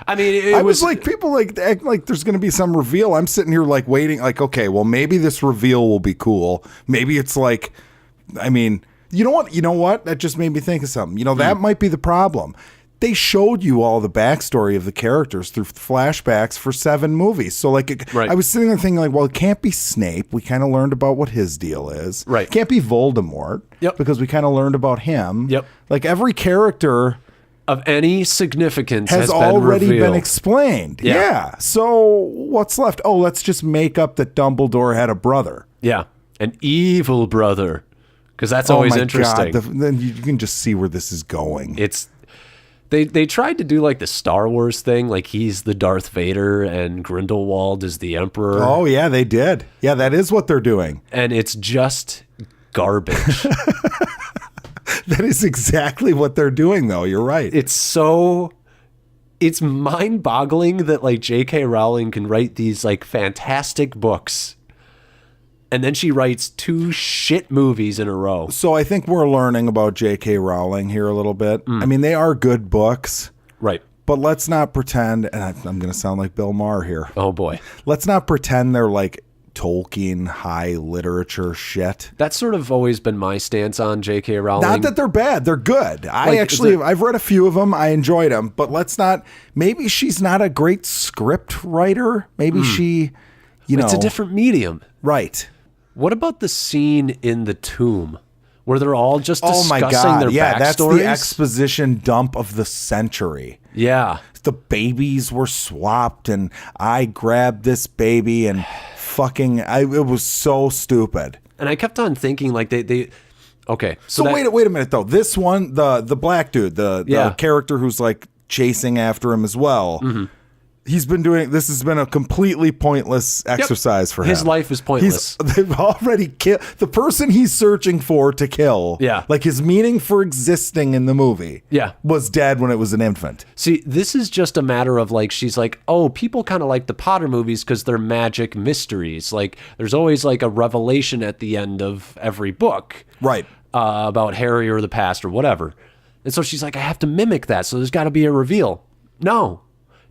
I mean, I was like, people like act like there's going to be some reveal. I'm sitting here like waiting, like, okay, well, maybe this reveal will be cool. Maybe it's like, I mean, you know what? That just made me think of something. That might be the problem. They showed you all the backstory of the characters through flashbacks for 7 movies. So like, I was sitting there thinking like, well, it can't be Snape. We kind of learned about what his deal is. Right. It can't be Voldemort. Yep. Because we kind of learned about him. Yep. Like every character of any significance has already been explained. Yeah. So what's left? Oh, let's just make up that Dumbledore had a brother. Yeah. An evil brother. because that's always my interesting. God. Then you can just see where this is going. It's they tried to do like the Star Wars thing, like he's the Darth Vader and Grindelwald is the Emperor. Oh yeah, they did. Yeah, that is what they're doing. And it's just garbage. That is exactly what they're doing, though. You're right. It's mind-boggling that like J.K. Rowling can write these like fantastic books, and then she writes 2 shit movies in a row. So I think we're learning about J.K. Rowling here a little bit. I mean, they are good books. Right. But let's not pretend, and I'm going to sound like Bill Maher here. Oh, boy. Let's not pretend they're like Tolkien high literature shit. That's sort of always been my stance on J.K. Rowling. Not that they're bad. They're good. I've read a few of them. I enjoyed them. But let's not, maybe she's not a great script writer. Maybe she, It's a different medium. Right. What about the scene in the tomb where they're all just Oh discussing my God. their Yeah, that's backstories? the exposition dump of the century. Yeah. The babies were swapped and I grabbed this baby and it was so stupid. And I kept on thinking like they okay. So wait a minute though. This one, the black dude, the character who's like chasing after him as well. Mm-hmm. This has been a completely pointless exercise for him. His life is pointless. They've already killed the person he's searching for to kill. Yeah. Like his meaning for existing in the movie. Yeah. Was dead when it was an infant. See, this is just a matter of like, she's like, oh, people kind of like the Potter movies because they're magic mysteries. Like there's always like a revelation at the end of every book. Right. About Harry or the past or whatever. And so she's like, I have to mimic that. So there's got to be a reveal. No.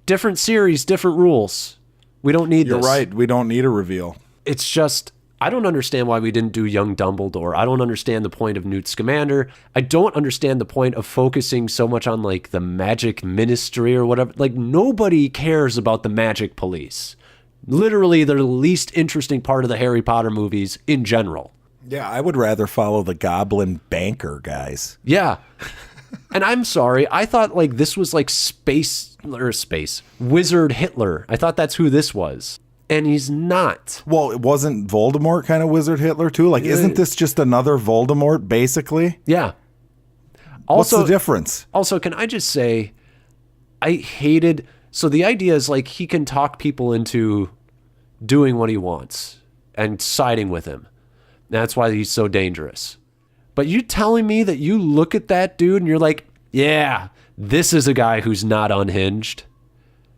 Different series, different rules. We don't need this. You're right. We don't need a reveal. It's just, I don't understand why we didn't do young Dumbledore. I don't understand the point of Newt Scamander. I don't understand the point of focusing so much on like the magic ministry or whatever. Like nobody cares about the magic police. Literally, they're the least interesting part of the Harry Potter movies in general. Yeah, I would rather follow the goblin banker guys. Yeah. And I'm sorry, I thought like this was like Wizard Hitler. I thought that's who this was. And he's not. Well, it wasn't Voldemort kind of Wizard Hitler too? Like, isn't this just another Voldemort, basically? Yeah. Also, what's the difference? Also, can I just say, so the idea is like he can talk people into doing what he wants and siding with him. That's why he's so dangerous. But you telling me that you look at that dude and you're like, yeah, this is a guy who's not unhinged.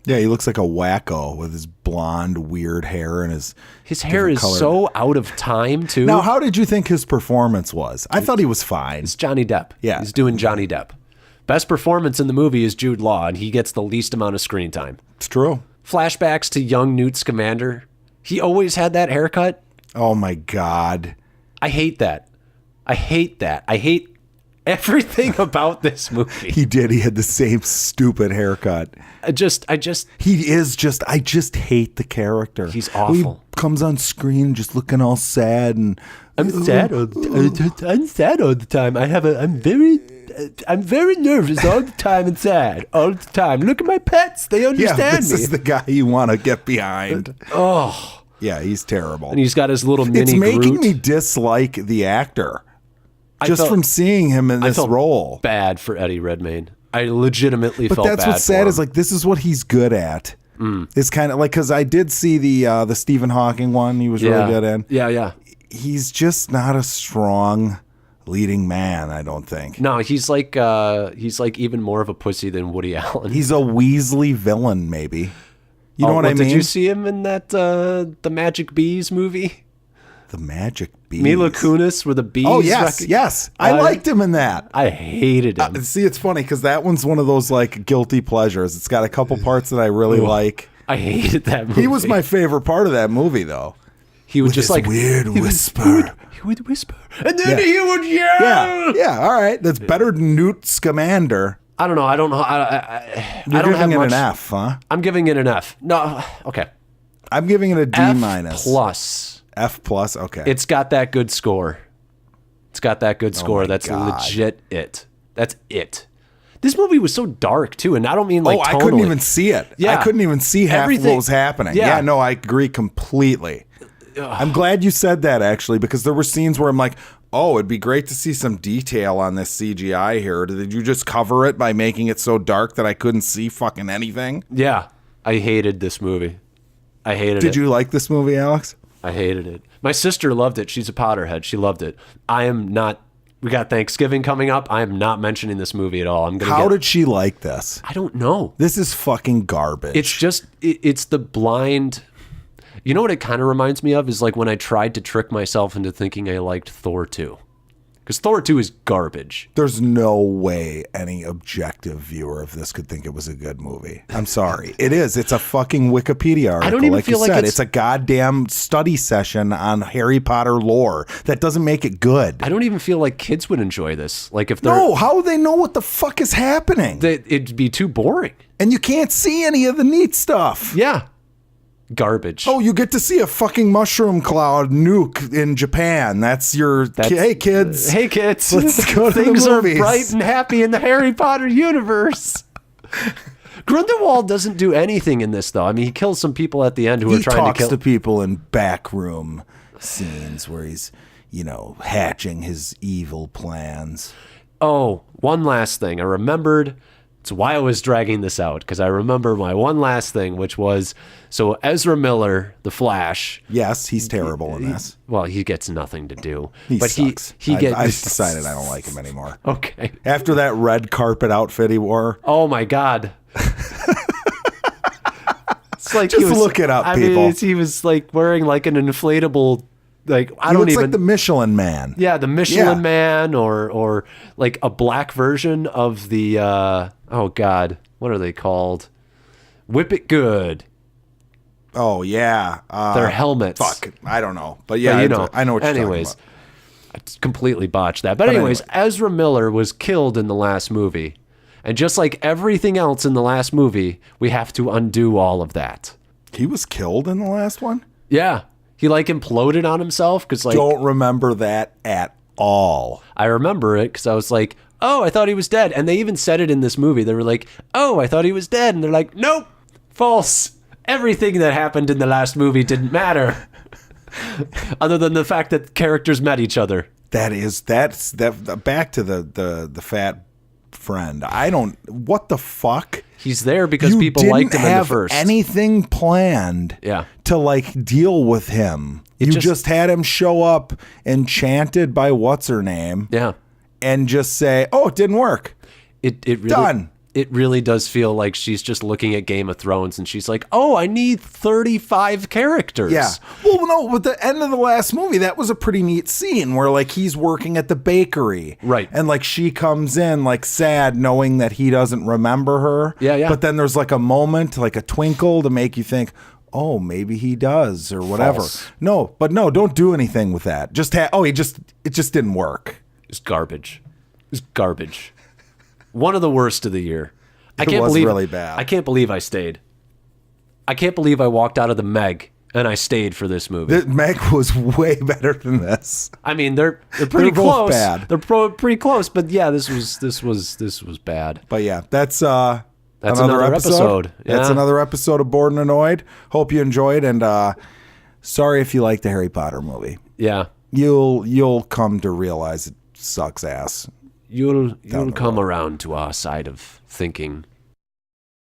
Yeah, he looks like a wacko with his blonde, weird hair and his hair is so out of time, too. Now, how did you think his performance was? I thought he was fine. It's Johnny Depp. Yeah. He's doing Johnny Depp. Best performance in the movie is Jude Law, and he gets the least amount of screen time. It's true. Flashbacks to young Newt Scamander. He always had that haircut. Oh, my God. I hate that. I hate everything about this movie. He did. He had the same stupid haircut. I just hate the character. He's awful. He comes on screen just looking all sad and I'm sad all the time. I'm very nervous all the time and sad all the time. Look at my pets. They understand this me. Is the guy you want to get behind. Oh. Yeah, he's terrible. And he's got his little mini It's making Groot. me dislike the actor. From seeing him in this role. Bad for Eddie Redmayne. I legitimately felt bad. But that's what's sad is like this is what he's good at. It's kind of like because I did see the Stephen Hawking one. He was really good in. Yeah. He's just not a strong leading man. I don't think. No, he's like even more of a pussy than Woody Allen. He's a Weasley villain, maybe. You know what I mean? Did you see him in that the Magic Bees movie? The Magic Bees. Mila Kunis were the bees. Oh, yes. I liked him in that. I hated him. See, it's funny because that one's one of those like guilty pleasures. It's got a couple parts that I really like. I hated that movie. He was my favorite part of that movie, though. He would With just his like weird whisper. He would whisper, and then he would yell. Yeah. All right, that's better than Newt Scamander. I don't know. I don't You're have giving much. it an F, huh? I'm giving it an F. No, okay. I'm giving it a D minus. F plus. Okay. It's got that good score. That's God. legit it. That's it. This movie was so dark too, and I don't mean like I tonally. couldn't even see it. Yeah. I couldn't even see half of what was happening. Yeah. No, I agree completely. I'm glad you said that actually, because there were scenes where I'm like, Oh, it'd be great to see some detail on this CGI here. Did you just cover it by making it so dark that I couldn't see fucking anything? Yeah. I hated this movie. I hated it. Did you like this movie, Alex? I hated it. My sister loved it. She's a Potterhead. She loved it. I am not. We got Thanksgiving coming up. I am not mentioning this movie at all. How did she like this? I don't know. This is fucking garbage. It's just, it's the blind. You know what it kind of reminds me of is like when I tried to trick myself into thinking I liked Thor 2. Because Thor 2 is garbage. There's no way any objective viewer of this could think it was a good movie. I'm sorry. It is. It's a fucking Wikipedia article. I don't even like feel you like said. It's a goddamn study session on Harry Potter lore. That doesn't make it good. I don't even feel like kids would enjoy this. Like if they're No, how would they know what the fuck is happening? It'd be too boring. And you can't see any of the neat stuff. Yeah. Garbage. Oh, you get to see a fucking mushroom cloud nuke in Japan. That's your... hey, kids. Hey, kids. Let's go to Things the are movies. bright and happy in the Harry Potter universe. Grindelwald doesn't do anything in this, though. I mean, he kills some people at the end who are trying to kill... He talks to people in backroom scenes where he's, you know, hatching his evil plans. Oh, one last thing. I remembered... It's why I was dragging this out, because I remember my one last thing, which was, so Ezra Miller, the Flash. Yes, he's terrible in this. Well, he gets nothing to do. He but sucks. He gets. I've decided I don't like him anymore. Okay. After that red carpet outfit he wore. Oh my God. It's like just look it up, people. I mean, he was like wearing like an inflatable. Like he looks like the Michelin Man. Yeah, the Michelin Man, or like a black version of the oh God, what are they called? Whip It Good. Oh yeah, their helmets. Fuck, I don't know, but yeah, you know. I know what you're anyways, talking about. I completely botched that. But anyways, Ezra Miller was killed in the last movie, and just like everything else in the last movie, we have to undo all of that. He was killed in the last one? Yeah. He like imploded on himself because like don't remember that at all. I remember it because I was like, oh, I thought he was dead, and they even said it in this movie. They were like, oh, I thought he was dead, and they're like, nope, false. Everything that happened in the last movie didn't matter, other than the fact that characters met each other. That's back to the fat friend. What the fuck? He's there because people liked him in the first. You didn't have anything planned to like deal with him. You just had him show up enchanted by what's her name. Yeah. And just say, oh, it didn't work. It really, done. It really does feel like she's just looking at Game of Thrones and she's like, oh, I need 35 characters. Yeah. Well, no, with the end of the last movie, that was a pretty neat scene where like he's working at the bakery. Right. And like she comes in like sad knowing that he doesn't remember her. Yeah, yeah. But then there's like a moment, like a twinkle to make you think, oh, maybe he does or whatever. False. No, don't do anything with that. It just didn't work. It's garbage. It's garbage. One of the worst of the year. It was really bad. I can't believe I stayed. I can't believe I walked out of the Meg and I stayed for this movie. The Meg was way better than this. I mean, they're pretty They're close. both bad. They're pretty close, but yeah, this was bad. But yeah, that's another episode. Yeah. That's another episode of Bored and Annoyed. Hope you enjoyed, and sorry if you like the Harry Potter movie. Yeah, you'll come to realize it sucks ass. You'll come around to our side of thinking